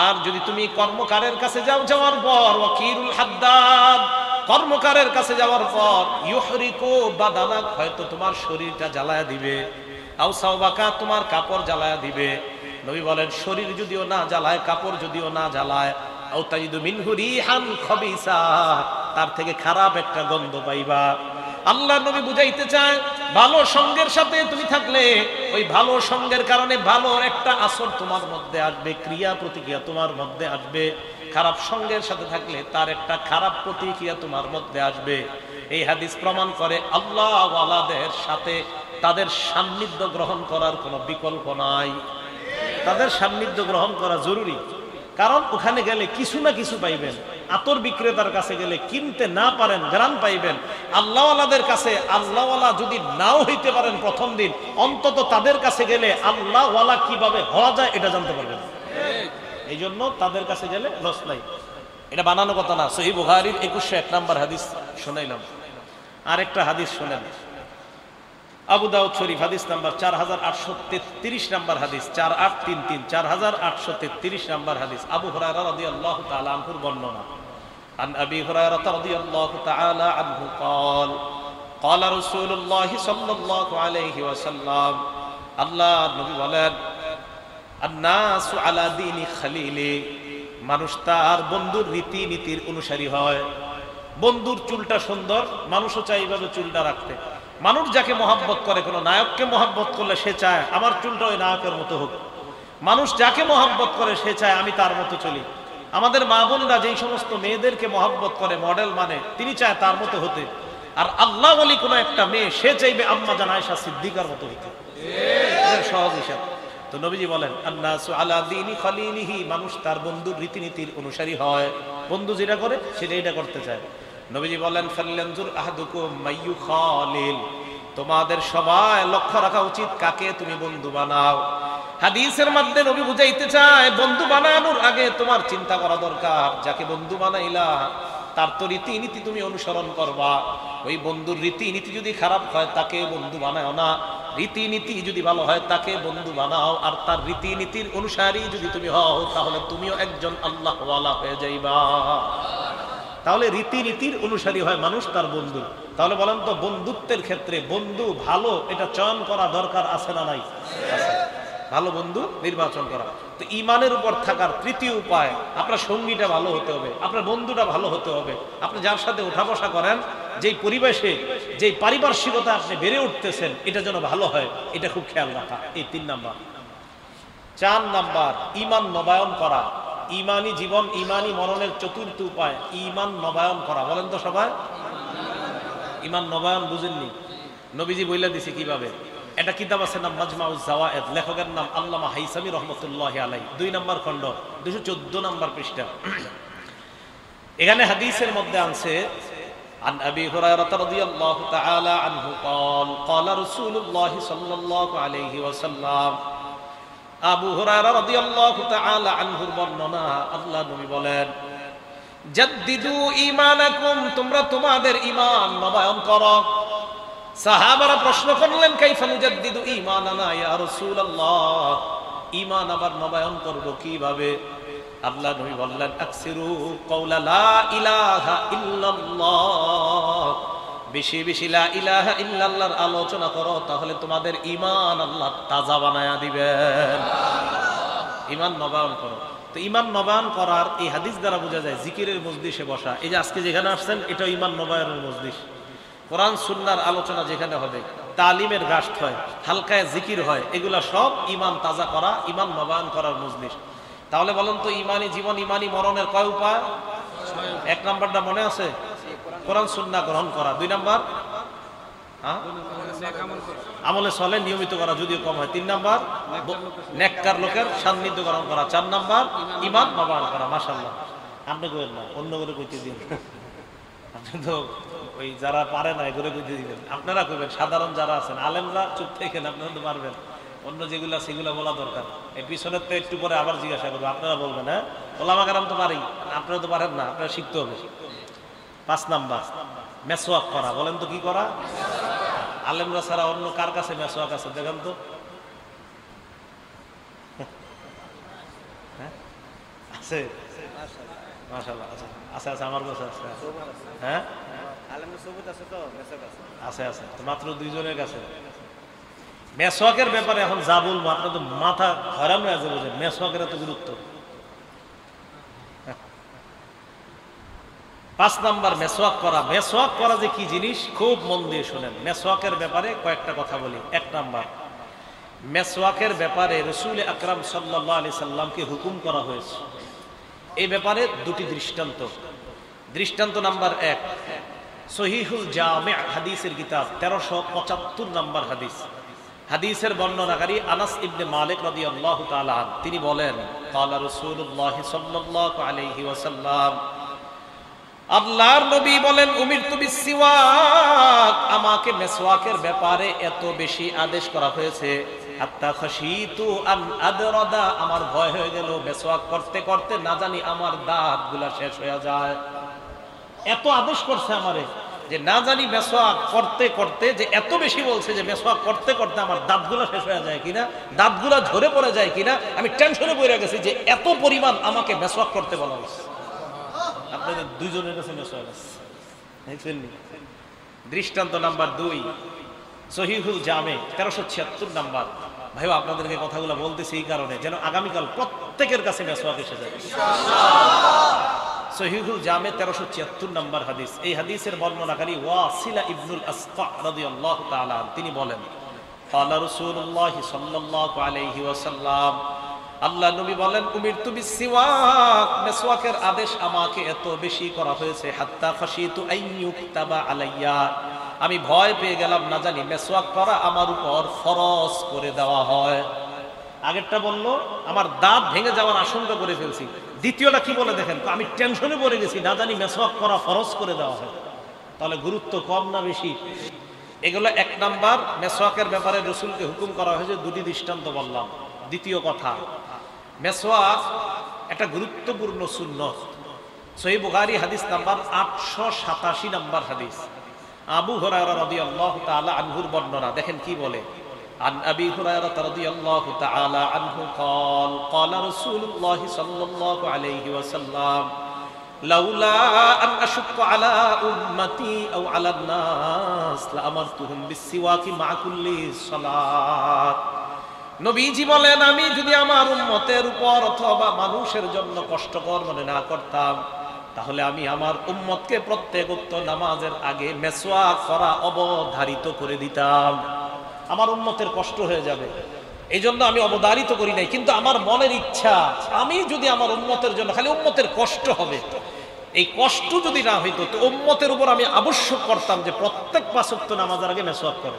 আর যদি তুমি কর্মকারের কাছে যাও, যাওয়ার পর ওয়াকিরুল হাদ্দাদ, কর্মকারের কাছে যাওয়ার পর ইউহরিকু বাদানাক, হয়তো তোমার শরীরটা জ্বালায়া দিবে, আও সাওবাকা, তোমার কাপড় জ্বালায়া দিবে। নবী বলেন শরীর যদিও না জ্বালায়, কাপড় যদিও না জ্বালায়, আও তাজিদু মিনহু রিহান খাবিসা, তার থেকে খারাপ একটা গন্ধ পাইবা। আল্লাহ নবী বুঝাইতে চায় ভালো সঙ্গের সাথে তুমি থাকলে ওই ভালো সঙ্গের কারণে ভালো একটা আসর তোমার মধ্যে আসবে, ক্রিয়া প্রতিক্রিয়া তোমার মধ্যে আসবে। খারাপ সঙ্গের সাথে থাকলে তার একটা খারাপ প্রতিক্রিয়া তোমার মধ্যে আসবে। এই হাদিস প্রমাণ করে আল্লাহ ওয়ালাদের সাথে তাদের সান্নিধ্য গ্রহণ করার কোনো বিকল্প নাই। তাদের সান্নিধ্য গ্রহণ করা জরুরি, কারণ ওখানে গেলে কিছু না কিছু পাইবেন। আতর বিক্রেতার কাছে গেলে কিনতে না পারেন, গ্রাম পাইবেন। আল্লাহওয়ালাদের কাছে আল্লাহওয়ালা যদি নাও হইতে পারেন প্রথম দিন, অন্তত তাদের কাছে গেলে আল্লাহওয়ালা কিভাবে হওয়া যায় এটা জানতে পারবেন। এই জন্য তাদের কাছে গেলে লস নাই। এটা বানানো কথা না, সহিহ বুখারীর 2101 নম্বর হাদিস শোনাইলাম। আরেকটা হাদিস শোনেন, আবু দাউদ শরীফ হাদিস নাম্বার 4833 নম্বর হাদিস, 4833 4833 নম্বর হাদিস, আবু হুরায়রা রাদিয়াল্লাহু তাআলা আনহুর বর্ণনা। আন আবি হুরায়রা রাদিয়াল্লাহু তাআলা আনহু قال قال رسول الله صلى الله عليه وسلم আল্লাহ নবী বলেন, الناس على دين خليله, মানুষ তার বন্ধুর রীতি নীতির অনুসারী হয়। বন্ধুর চুলটা সুন্দর, মানুষও চাই এইভাবে চুলটা রাখতে। মানুষ যাকে মহাব্বত করে, কোনো নায়ককে মহাব্বত করলে সে চায় আমার চুলটা ওই নায়কের মতো হোক। মানুষ যাকে মহাব্বত করে সে চায় আমি তার মতো চলি। আমাদের মা বোনরা যেই সমস্ত মেয়েদেরকে মহাব্বত করে, মডেল মানে, তিনি চায় তার মতো হতে। আর আল্লাহ বলি কোনো একটা মেয়ে, সে চাইবে আম্মা জান আয়েশা সিদ্দিকার মতো হতে। সহজ হিসাব। তো নবীজি বলেন, আন্নাসু আলা দীনি খালিলিহি, মানুষ তার বন্ধুর রীতিনীতির অনুসারী হয়। বন্ধু যেটা করে সেটা এটা করতে চায়। নবীজি বলেন, ফাল্লানজুর আহাদুকুম মাইয়ু খালিল, তোমাদের সবাই লক্ষ্য রাখা উচিত কাকে তুমি বন্ধু বানাও। হাদিসের মধ্যে নবী বুঝাইতে চায়, বন্ধু বানানোর আগে তোমার চিন্তা করা দরকার, যাকে বন্ধু বানাইলা তার তো রীতিনীতি তুমি অনুসরণ করবা। ওই বন্ধুর রীতিনীতি যদি খারাপ হয় তাকে বন্ধু বানাও না, রীতিনীতি যদি ভালো হয় তাকে বন্ধু বানাও। আর তার রীতিনীতির অনুসারী যদি তুমি হও, তাহলে তুমিও একজন আল্লাহওয়ালা হয়ে যাইবা। তাহলে রীতিনীতির অনুসারী হয় মানুষ তার বন্ধু। তাহলে বলেন তো, বন্ধুত্বের ক্ষেত্রে বন্ধু ভালো এটা চয়ন করা দরকার আছে না নাই? ভালো বন্ধু নির্বাচন করা। তো ইমানের উপর থাকার তৃতীয় উপায়, আপনার সঙ্গীটা ভালো হতে হবে, আপনার বন্ধুটা ভালো হতে হবে। আপনি যার সাথে ওঠা বসা করেন, যেই পরিবেশে, যেই পারিপার্শ্বিকতা আপনি বেড়ে উঠতেছেন, এটা যেন ভালো হয়, এটা খুব খেয়াল রাখা। এই 3 নাম্বার। 4 নাম্বার, ইমান নবায়ন করা। ইমানি জীবন, ইমানি মরণের চতুর্থ উপায় ইমান নবায়ন করা। বলেন তো সবাই, ইমান নবায়ন বুঝেননি? নবীজি বইলা দিছে কিভাবে। একটা কিতাব আছে নাম মাজমাউজ জাওয়ায়েদ, লেখকের নাম আল্লামা হাইসামি রহমতুল্লাহি আলাইহি, 2 নম্বর খণ্ড, 214 নম্বর পৃষ্ঠা। এখানে হাদিসের মধ্যে আছে, আন আবি হুরায়রা রাদিয়াল্লাহু তাআলা আনহু قال قال رسول الله صلى الله عليه وسلم, আবু হুরায়রা রাদিয়াল্লাহু তাআলা আনহুর বর্ণনা, আল্লাহ নবী বলেন, জাদ্দিদু ঈমানাকুম, তোমরা তোমাদের ঈমান নবায়ন করো। সাহাবারা প্রশ্ন করলেন, কাইফা নুজাদ্দিদু ঈমানানা ইয়া রাসূলুল্লাহ, ঈমান আবার নবায়ন করব কিভাবে? আল্লাহ নবী বললেন, আকসিরু কওলা লা ইলাহা ইল্লাল্লাহ, বেশি বেশি লা ইলাহা ইল্লাল্লাহর আলোচনা করো, তাহলে তোমাদের ঈমান আল্লাহ তাজা বানায়া দিবেন। ঈমান নবায়ন করো। তো ঈমান নবায়ন করার এই হাদিস দ্বারা বোঝা যায় জিকিরের মজলিসে বসা। এই যে আজকে যেখানে আসছেন, এটা ঈমান নবায়নের মজলিস। কোরআন সুন্নাহর আলোচনা যেখানে হবে, তালিমের গাছ হয়, হালকায় জিকির হয়, এগুলা সব ঈমান তাজা করা, ঈমান নবায়ন করার মজলিস। তাহলে বলেন তো, ঈমানি জীবন, ঈমানি মরণের কয় উপায়? 1 নাম্বারটা মনে আছে, কোরআন সুন্নাহ গ্রহণ করা। 2 নাম্বার, আমলে চলে নিয়মিত করা, যদিও কম হয়। 3 নাম্বার, নেককার লোকের সান্নিধ্য গ্রহণ করা। 4 নাম্বার, ঈমান নবায়ন করা। মাশাআল্লাহ। আপনি কইেন না, অন্য করে কইতে দিন। আপনি তো ওই যারা পারে না এগুলো কইতে দিবেন, আপনারা কইবেন। সাধারণ যারা আছেন, আলেমরা চুপ থাকেন, আপনারা তো পারবেন। অন্য যেগুলো সেগুলো বলা দরকার। এই পিছনের তো একটু পরে আবার জিজ্ঞাসা করবো, আপনারা বলবেন। হ্যাঁ, ওলামা কেরাম তো পারি, আপনারা তো পারেন না, আপনারা শিখতে হবে। 5 নাম্বার, মেসওয়াক করা। বলেন তো কি করা? আলেমরা ছাড়া অন্য কার কাছে মেসওয়াক আছে দেখেন তো? আছে? মাশাআল্লাহ আছে, আছে আছে, আমার কাছে আছে। হ্যাঁ, আছে আছে, মাত্র 2 জনের কাছে। মেসওয়াকের ব্যাপারে এখন যা বলবো, আপনার তো মাথা হয়রান হয়ে যাবে। মেসওয়াকের এত গুরুত্ব। 5 নাম্বার, মেসওয়াক করা। মেসওয়াক করা যে কি জিনিস, খুব মন দিয়ে শুনেন। মেসওয়াকের ব্যাপারে কয়েকটা কথা বলি। 1 নাম্বার, মেসওয়াকের ব্যাপারে রাসূল আকরাম সাল্লাল্লাহু আলাইহি সাল্লামকে হুকুম করা হয়েছে। এই ব্যাপারে 2টি দৃষ্টান্ত। দৃষ্টান্ত নাম্বার 1, সহিহুল জামি' হাদিসের কিতাব 1375 নাম্বার হাদিস। হাদিসের বর্ণনাকারী আনাস ইবনে মালিক রাদিয়াল্লাহু তাআলা আনহু, তিনি বলেন, ক্বালা রাসূলুল্লাহ সাল্লাল্লাহু আলাইহি ওয়াসাল্লাম, আল্লাহর নবী বলেন উমিরতু বিসওয়াক, আমাকে মেসওয়াকের ব্যাপারে এত বেশি আদেশ করা হয়েছে, হাত্তা খাশিতু আন আদরাদা, আমার ভয় হয়ে গেল মেসওয়াক করতে করতে না জানি আমার দাঁতগুলা শেষ হয়ে যায়। এত আদেশ করছে আমারে যে না জানি মেসওয়াক করতে করতে, যে এত বেশি বলছে যে মেসওয়াক করতে করতে আমার দাঁতগুলা শেষ হয়ে যায় কিনা, দাঁতগুলা ঝরে পড়ে যায় কিনা, আমি টেনশনে পড়ে গেছি যে এত পরিমাণ আমাকে মেসওয়াক করতে বলা হয়েছে। আপনাদের দুইজনের কাছে মেসওয়াক আছে, দৃষ্টান্ত নাম্বার 2 সহিহুল জামে 1376 নাম্বার। ভাইও আপনাদেরকে কথাগুলো বলতেছি এই কারণে যেন আগামীকাল প্রত্যেকের কাছে মেসওয়াক এসে যায়। সহিহুল জামে 1376 নাম্বার হাদিস। এই হাদিসের বর্ণনাকারী ওয়াসিলা ইবনুল আসকা রাদিয়াল্লাহু তাআলা তিনি বলেন, ক্বালা রাসূলুল্লাহ সাল্লাল্লাহু আলাইহি ওয়াসাল্লাম, আল্লাহ নবী বলেন উমিরতু বিসওয়াক, মেসওয়াকের আদেশ আমাকে এত বেশি করা হয়েছে, হাত্তা খাশিতু আইয়ুকতাবা আলাইয়া, আমি ভয় পেয়ে গেলাম না জানি মেসওয়াক করা আমার উপর ফরজ করে দেওয়া হয়। আগেরটা বললো আমার দাঁত ভেঙে যাওয়ার আশঙ্কা করে ফেলছি, দ্বিতীয়টা কি বলে দেখেন, আমি টেনশনে পড়ে গেছি না জানি মেসওয়াক করা ফরজ করে দেওয়া হয়। তাহলে গুরুত্ব কম না বেশি? এগুলো 1 নাম্বার, মেসওয়াকের ব্যাপারে রাসূলকে হুকুম করা হয়েছে, 2টি দৃষ্টান্ত বললাম। দ্বিতীয় কথা, মেসওয়াক একটা গুরুত্বপূর্ণ সুন্নত। সহিহ বুখারী হাদিস নাম্বার 887 নাম্বার হাদিস, আবু হুরায়রা রাদিয়াল্লাহু তাআলা আনহুর বর্ণনা। দেখেন কি বলে, عن أبي هريرة رضي الله تعالى عنه قال قال رسول الله صلى الله عليه وسلم لولا أن أشق على أمتي أو على الناس لأمرتهم بالسواك مع كل صلاة। নবীজি বলেন আমি যদি আমার উম্মতের উপর অথবা মানুষের জন্য কষ্টকর মনে না করতাম, তাহলে আমি আমার উম্মতকে প্রত্যেক ওয়াক্ত নামাজের আগে মেসওয়াক করা অবধারিত করে দিতাম। আমার উম্মতের কষ্ট হয়ে যাবে, এই জন্য আমি অবধারিত করি নাই, কিন্তু আমার মনের ইচ্ছা আমি যদি আমার উম্মতের জন্য, খালি উম্মতের কষ্ট হবে, এই কষ্ট যদি না হইতো তো উম্মতের উপর আমি আবশ্যক করতাম যে প্রত্যেক 5 ওয়াক্ত নামাজের আগে মেসওয়াক করে।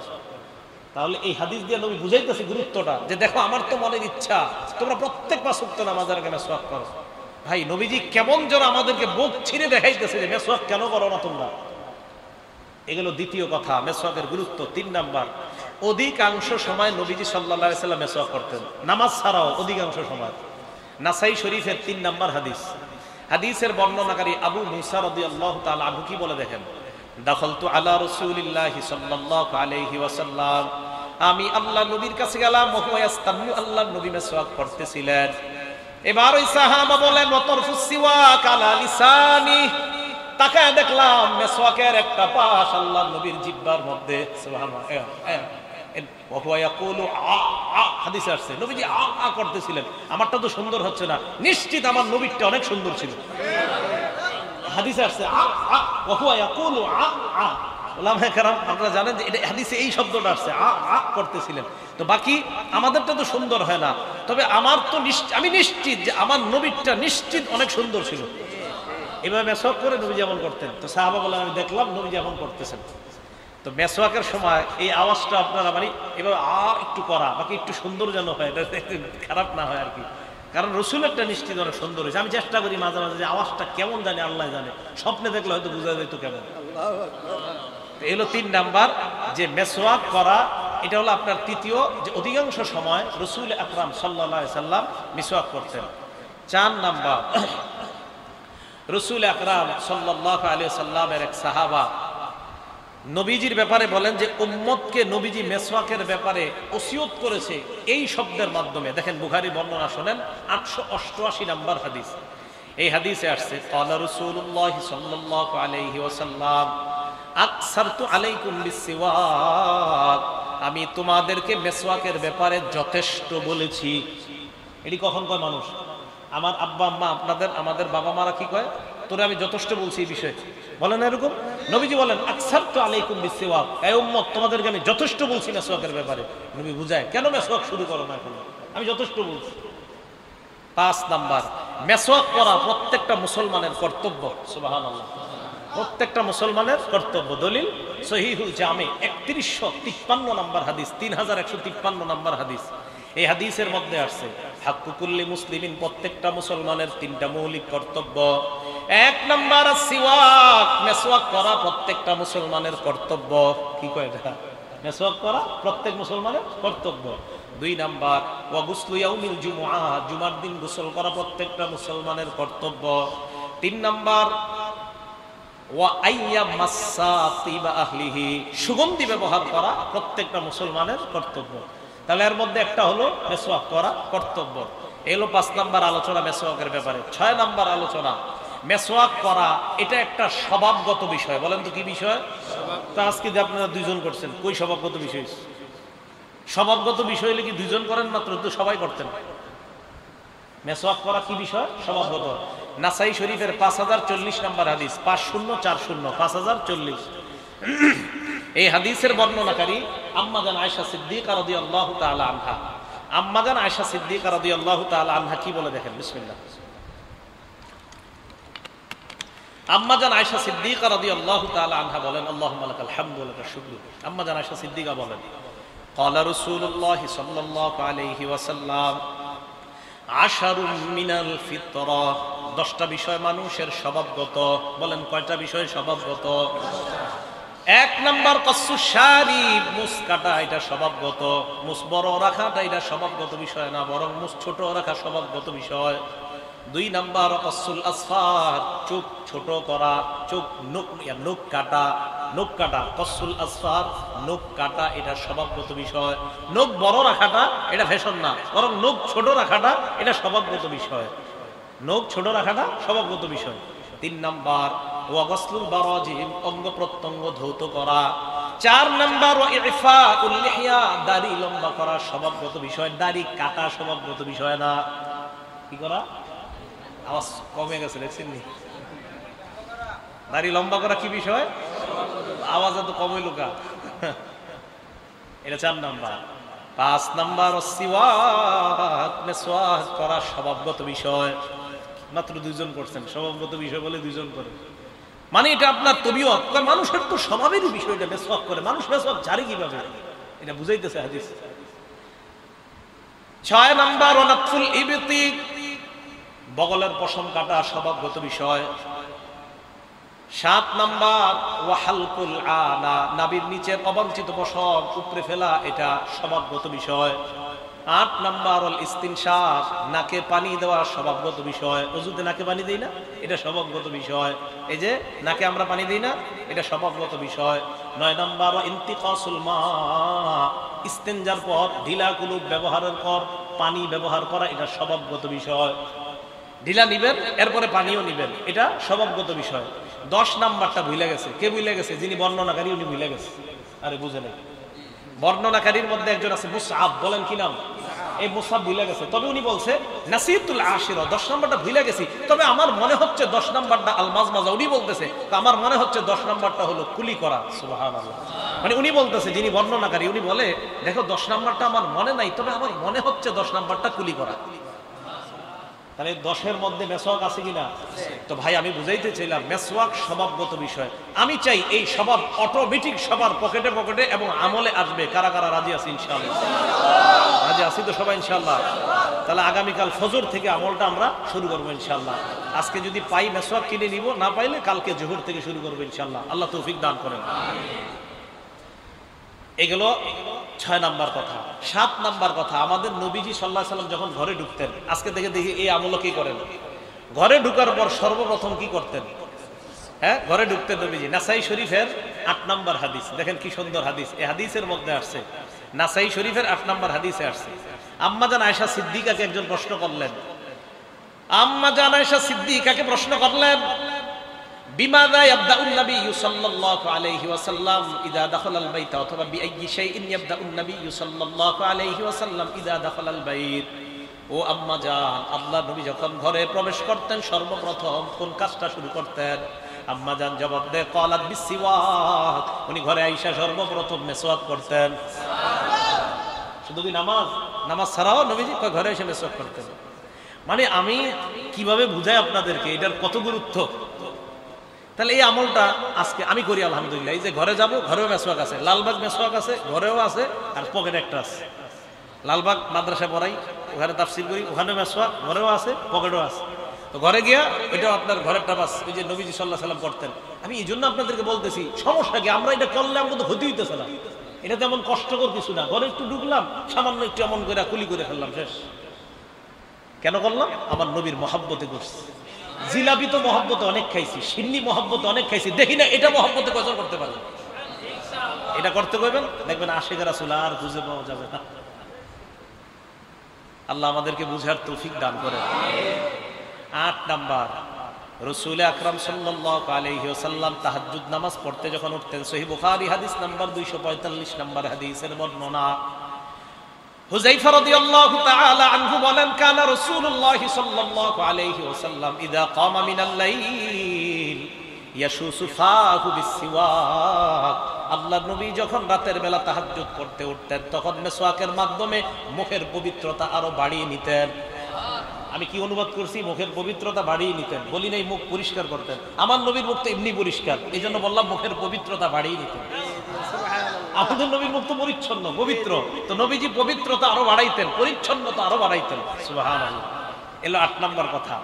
তাহলে এই হাদিস দিয়ে নবী বুঝাইতেছে গুরুত্বটা, যে দেখো আমার তো মনের ইচ্ছা তোমরা প্রত্যেক 5 ওয়াক্ত নামাজের আগে মেসওয়াক করো। ভাই নবীজি কেমন যেন আমাদেরকে বুক ছিঁড়ে দেখাইতেছে যে মেসওয়াক কেন করো না তোমরা। এগুলো দ্বিতীয় কথা, মেসওয়াকের গুরুত্ব। 3 নাম্বার, অধিকাংশ সময় নবীজি সাল্লাল্লাহু আলাইহি সাল্লাম মেসওয়াক করতেন, নামাজ ছাড়াও অধিকাংশ সময়। নাসাই শরীফের 3 নাম্বার হাদিস। হাদিসের বর্ণনাকারী আবু মুসা রাদিয়াল্লাহু তাআলা আনহু কি বলে দেখেন, দাখালতু আলা রাসূলিল্লাহি সাল্লাল্লাহু আলাইহি ওয়াসাল্লাম, আমি আল্লাহর নবীর কাছে গেলাম, ওয়া ইয়াস্তান্নু, আল্লাহর নবী মেসওয়াক করতেছিলেন। এবার ওই সাহাবা বলেন ওয়াতরফুস সিওয়াক আলা লিসানি, তাকায় দেখলাম মেসওয়াকের একটা পাশ আল্লাহর নবীর জিহ্বার মধ্যে। সুবহানাল্লাহ। ওয়া ইয়াকুলু আ আ, হাদিসে আসছে নবীজি আ আ করতেছিলেন। আমারটা তো সুন্দর হচ্ছে না, নিশ্চিত আমার নবীরটা অনেক সুন্দর ছিল। হাদিসে আসছে আ আ, ওয়া ইয়াকুলু আ আ। ওলামায়ে কেরাম আপনারা জানেন যে এটা হাদিসে এই শব্দটা আসছে, আ আ করতেছিলেন। তো বাকি আমাদেরটা তো সুন্দর হয় না, তবে আমার তো আমি নিশ্চিত যে আমার নবীরটা নিশ্চিত অনেক সুন্দর ছিল। এভাবে মেসওয়াক করে নবী যেমন করতেন। তো সাহাবা বলেন আমি দেখলাম নবী যেমন করতেছেন। তো মেসওয়াকের সময় এই আওয়াজটা আপনারা মানে এভাবে একটু করা, বাকি একটু সুন্দর যেন হয়, এটা খারাপ না হয় আর কি। কারণ রসুলেরটা নিশ্চিত অনেক সুন্দর হয়েছে। আমি চেষ্টা করি মাঝে মাঝে যে আওয়াজটা কেমন জানি আল্লাহ জানে, স্বপ্নে দেখলে হয়তো বোঝা যেত কেমন। এলো 3 নাম্বার, যে মেসওয়াক করা, এটা হলো আপনার তৃতীয়, যে অধিকাংশ সময় রসুল আকরাম সাল্লাল্লাহু আলাইহি সাল্লাম মেসওয়াক করতেন। 4 নাম্বার, রসুল আকরাম সাল্লাল্লাহু আলাইহি সাল্লামের এক সাহাবা নবীজির ব্যাপারে বলেন যে উম্মতকে নবীজি মেসওয়াকের ব্যাপারে ওসিয়ত করেছে এই শব্দের মাধ্যমে। দেখেন বুখারী বর্ণনা শুনেন, 888 নাম্বার হাদিস। এই হাদিসে আসছে ক্বালা রাসূলুল্লাহ সাল্লাল্লাহু আলাইহি ওয়াসাল্লাম আকসারতু আলাইকুম বিসওয়াক, আমি তোমাদেরকে মেসওয়াকের ব্যাপারে যথেষ্ট বলেছি। এটি কখন কয় মানুষ? আমার আব্বা আম্মা, আপনাদের আমাদের বাবা মারা কি কয়, তোরে আমি যথেষ্ট বলছি এই বিষয়ে, বলেন এরকম? নবীজি বলেন আকসারতু আলাইকুম বিসওয়াক, এই উম্মত তোমাদেরকে আমি যথেষ্ট বলছি মেসওয়াকের ব্যাপারে। নবী বুঝায় কেন মেসওয়াক শুরু করো না এখন, আমি যথেষ্ট বলছি। 5 নাম্বার, মেসওয়াক করা প্রত্যেকটা মুসলমানের কর্তব্য। সুবহানাল্লাহ, প্রত্যেকটা মুসলমানের কর্তব্য। দলিল সহিহুল জামে 3153 নাম্বার হাদিস, 3153 নাম্বার হাদিস। এই হাদিসের মধ্যে আসছে হাক্কুকুল্লি মুসলিমিন, প্রত্যেকটা মুসলমানের 3টা মৌলিক কর্তব্য। এক নাম্বার সিওয়াক, মেসওয়াক করা প্রত্যেকটা মুসলমানের কর্তব্য। কি কয় এটা? মেসওয়াক করা প্রত্যেক মুসলমানের কর্তব্য। দুই নাম্বার ওয়া গুসলু ইয়াউমিল জুমআ, জুমার দিন গোসল করা প্রত্যেকটা মুসলমানের কর্তব্য। তিন নাম্বার ওয়া আইয়া মাসসা তিবা আহলিহি, সুগন্ধি ব্যবহার করা প্রত্যেকটা মুসলমানের কর্তব্য। তাহলে এর মধ্যে একটা হলো মেসওয়াক করা কর্তব্য। এলো 5 নাম্বার আলোচনা মেসওয়াকের ব্যাপারে। 6 নাম্বার আলোচনা, মেসওয়াক করা এটা একটা স্বভাবগত বিষয়। বলেন তো কি বিষয়? তা আজকে যে আপনারা দুইজন করছেন, কই স্বভাবগত বিষয়? স্বভাবগত বিষয় হলে কি দুইজন করেন মাত্র, তো সবাই করতেন। মেসওয়াক করা কি বিষয়? স্বভাবগত। নাসাই শরীফের 5040 নাম্বার হাদিস, 5040, 5040। এই হাদিসের বর্ণনাকারী আম্মাজান আয়েশা সিদ্দিকা রাদিয়াল্লাহু তাআলা আনহা। আম্মাজান আয়েশা সিদ্দিকা রাদিয়াল্লাহু তাআলা আনহা কি বলে দেখেন, বিসমিল্লাহ। আম্মাজান আয়েশা সিদ্দিকা রাদিয়াল্লাহু তাআলা আনহা বলেন, আল্লাহুম্মা লাকাল হামদু ওয়া লাকাশ শুকরু। আম্মাজান আয়েশা সিদ্দিকা বলেন, ক্বালা রাসূলুল্লাহি সাল্লাল্লাহু আলাইহি ওয়াসাল্লাম আশারুম মিনাল ফিতরা, 10টা বিষয় মানুষের স্বভাবগত। বলেন কয়টা বিষয় স্বভাবগত? 1 নাম্বার কসু শারিব, মুস কাটা, এটা স্বভাবগত। মুস বড় রাখাটা এটা স্বভাবগত বিষয় না, বরং মুস ছোট রাখা স্বভাবগত বিষয়। 2 নাম্বার কসুল আসফার, চোখ ছোট করা, চোখ নখ কাটা, নখ কাটা। কসুল আসফার, নখ কাটা, এটা স্বভাবগত বিষয়। নখ বড় রাখাটা এটা ফ্যাশন না, বরং নখ ছোট রাখাটা এটা স্বভাবগত বিষয়। নখ ছোট রাখাটা স্বভাবগত বিষয়। 3 নাম্বার ওয়া গসলুল বারাজিম, অঙ্গ প্রত্যঙ্গ ধৌত করা। 4 নাম্বার ওয়া ইফাউল লিহিয়া, দাড়ি লম্বা করা স্বভাবগত বিষয়। দাড়ি কাটা স্বভাবগত বিষয় না। কি করা? আওয়াজ কমে গেছে, দেখছেন নি? দাড়ি লম্বা করা কি বিষয়? আওয়াজ এত কম হইল কা? এটা 4 নাম্বার। 5 নাম্বার সিওয়াক, মেসওয়াক করা স্বভাবগত বিষয়। মাত্র 2 জন করছেন, স্বভাবগত বিষয় বলে 2 জন করেন, মানে এটা আপনার তবিয়ত। মানুষের তো স্বভাবেরই বিষয়টা মেসওয়াক করে। মানুষ মেসওয়াক জারি কিভাবে, এটা বুঝাইতেছে হাদিস। 6 নাম্বার ওয়ানাতফুল ইবতি, বগলের পশম কাটা স্বভাবগত বিষয়। 7 নাম্বার ওয়াহালকুল আনা, নাভির নিচের অবাঞ্ছিত পশম উপরে ফেলা, এটা স্বভাবগত বিষয়। 8 নাম্বার ওয়াল ইস্তিনশাক, নাকে পানি দেওয়া স্বভাবগত বিষয়। ওযুতে নাকে পানি দেই না, এটা স্বভাবগত বিষয়। এই যে নাকে আমরা পানি দেই না, এটা স্বভাবগত বিষয়। 9 নাম্বার ওয়া ইন্তিকাসুল মা, ইস্তেনজার পর ঢিলা কুলুপ ব্যবহারের পর পানি ব্যবহার করা, এটা স্বভাবগত বিষয়। ঢিলা নিবেন, এরপরে পানিও নিবেন, এটা স্বভাবগত বিষয়। 10 নাম্বারটা ভুলে গেছে। কে ভুলে গেছে? যিনি বর্ণনাকারী, উনি ভুলে গেছে। আরে বুঝে নাই, বর্ণনাকারীর মধ্যে একজন আছে মুসআব, বলেন কি নাম? এই মুসআব ভুলে গেছে। তবে উনি বলছে নাসিতুল আশিরা, 10 নাম্বারটা ভুলে গেছি, তবে আমার মনে হচ্ছে 10 নাম্বারটা আল মাজমাজা। উনি বলতেছে আমার মনে হচ্ছে 10 নাম্বারটা হলো কুলি করা। সুবহানাল্লাহ। মানে উনি বলতেছে, যিনি বর্ণনাকারী, উনি বলে দেখো 10 নাম্বারটা আমার মনে নাই, তবে আমার মনে হচ্ছে 10 নাম্বারটা কুলি করা। তাহলে 10-এর মধ্যে মেসওয়াক আছে কিনা? তো ভাই আমি বুঝাইতে চাইলাম মেসওয়াক স্বভাবগত বিষয়। আমি চাই এই স্বভাব অটোমেটিক সবার পকেটে পকেটে এবং আমলে আসবে। কারা কারা রাজি আছে? ইনশাআল্লাহ রাজি আছি তো সবাই ইনশাআল্লাহ। তাহলে আগামীকাল ফজর থেকে আমলটা আমরা শুরু করবো ইনশাআল্লাহ। আজকে যদি পাই মেসওয়াক কিনে নিব, না পাইলে কালকে জোহর থেকে শুরু করবো ইনশাআল্লাহ। আল্লাহ তৌফিক দান করেন। এগুলো 6 নাম্বার কথা। 7 নাম্বার কথা, আমাদের নবীজি সাল্লাল্লাহু আলাইহি সাল্লাম যখন ঘরে ঢুকতেন, আজকে থেকে দেখি এই আমল কি করেন। ঘরে ঢুকার পর সর্বপ্রথম কি করতেন? হ্যাঁ, ঘরে ঢুকতেন নবীজি। নাসাই শরীফের 8 নাম্বার হাদিস, দেখেন কি সুন্দর হাদিস। এই হাদিসের মধ্যে আসছে, নাসাই শরীফের 8 নাম্বার হাদিসে আসছে, আম্মাজান আয়েশা সিদ্দিকাকে একজন প্রশ্ন করলেন। আম্মাজান আয়েশা সিদ্দিকাকে প্রশ্ন করলেন, বিমাযা ইয়াবদাউন নবী সাল্লাল্লাহু আলাইহি ওয়াসাল্লাম ইযা দাখালাল বাইত, অথবা বিআইয়ি শাইইন ইয়াবদাউন নবী সাল্লাল্লাহু আলাইহি ওয়াসাল্লাম ইযা দাখালাল বাইত। ও আম্মা জান, আল্লাহর নবী যখন ঘরে প্রবেশ করতেন সর্বপ্রথম কোন কাজটা শুরু করতেন? আম্মা জান জবাব দেয় ক্বালাত বিসওয়াক, উনি ঘরে আইসা সর্বপ্রথম মেসওয়াক করতেন। শুধু কি নামাজ ছাড়াও নবীজি ঘরে এসে মেসওয়াক করতেন। মানে আমি কিভাবে বুঝাই আপনাদেরকে এটার কত গুরুত্ব। তাহলে এই আমলটা আজকে আমি করি আলহামদুলিল্লাহ। এই যে ঘরে যাব, ঘরেও মেসওয়াক আছে, লালবাগ মেসওয়াক আছে, ঘরেও আছে, আর পকেটে একটা আছে। লালবাগ মাদ্রাসায় পড়াই, ওখানে তাফসীর করি, ওখানে মেসওয়াক ঘরেও আছে, পকেটেও আছে। তো ঘরে গিয়া এটা আপনার ঘরের টাবাস ওই যে নবীজি সাল্লাল্লাহু আলাইহি সাল্লাম করতেন। আমি এই জন্য আপনাদেরকে বলতেছি, সমস্যা কি, আমরা এটা করলে আমাকে তো ক্ষতি হইতেছে না, এটা তেমন কষ্টকর কিছু না। ঘরে একটু ঢুকলাম, সামান্য একটু এমন করে কুলি করে ফেললাম, শেষ। কেন করলাম? আমার নবীর মহব্বতে করছি। জিলাপি তো মহব্বতে অনেক খাইছি, সিন্নি মহব্বতে অনেক খাইছি, দেখি না এটা মহব্বতে কয়জন করতে পারবে? এটা করতে কইবেন, দেখবেন আশিক রাসূল আর খুঁজে পাওয়া যাবে না। আল্লাহ আমাদেরকে বুঝার তৌফিক দান করেন। 8 নাম্বার, রাসূল আকরাম সাল্লাল্লাহু আলাইহি ওয়াসাল্লাম তাহাজ্জুদ নামাজ পড়তে যখন উঠতেন, সহিহ বুখারী হাদিস নাম্বার 245 নাম্বার হাদিসের বর্ণনা। হুযায়ফা রাদিয়াল্লাহু তাআলা আনহু বলেন, কানা রাসূলুল্লাহ সাল্লাল্লাহু আলাইহি ওয়াসাল্লাম ইযা কামা মিনাল লাইল ইয়াশুসু ফাহু বিসসিওয়াক। আল্লাহর নবী যখন রাতের বেলা তাহাজ্জুদ পড়তে উঠতেন, তখন মিসওয়াকের মাধ্যমে মুখের পবিত্রতা আরো বাড়িয়ে নিতেন। আমি কি অনুবাদ করছি? মুখের পবিত্রতা বাড়িয়ে নিতেন, বলি নাই মুখ পরিষ্কার করতেন। আমার নবীর মুখ তো এমনি পরিষ্কার, এই জন্য বললাম মুখের পবিত্রতা বাড়িয়ে নিতেন। আমাদের নবীর মুখ তো পরিচ্ছন্ন পবিত্র, তো নবীজি পবিত্রতা আরো বাড়াইতেন, পরিচ্ছন্নতা আরো বাড়াইতেন। সুবহানাল্লাহ। এলো 8 নম্বর কথা।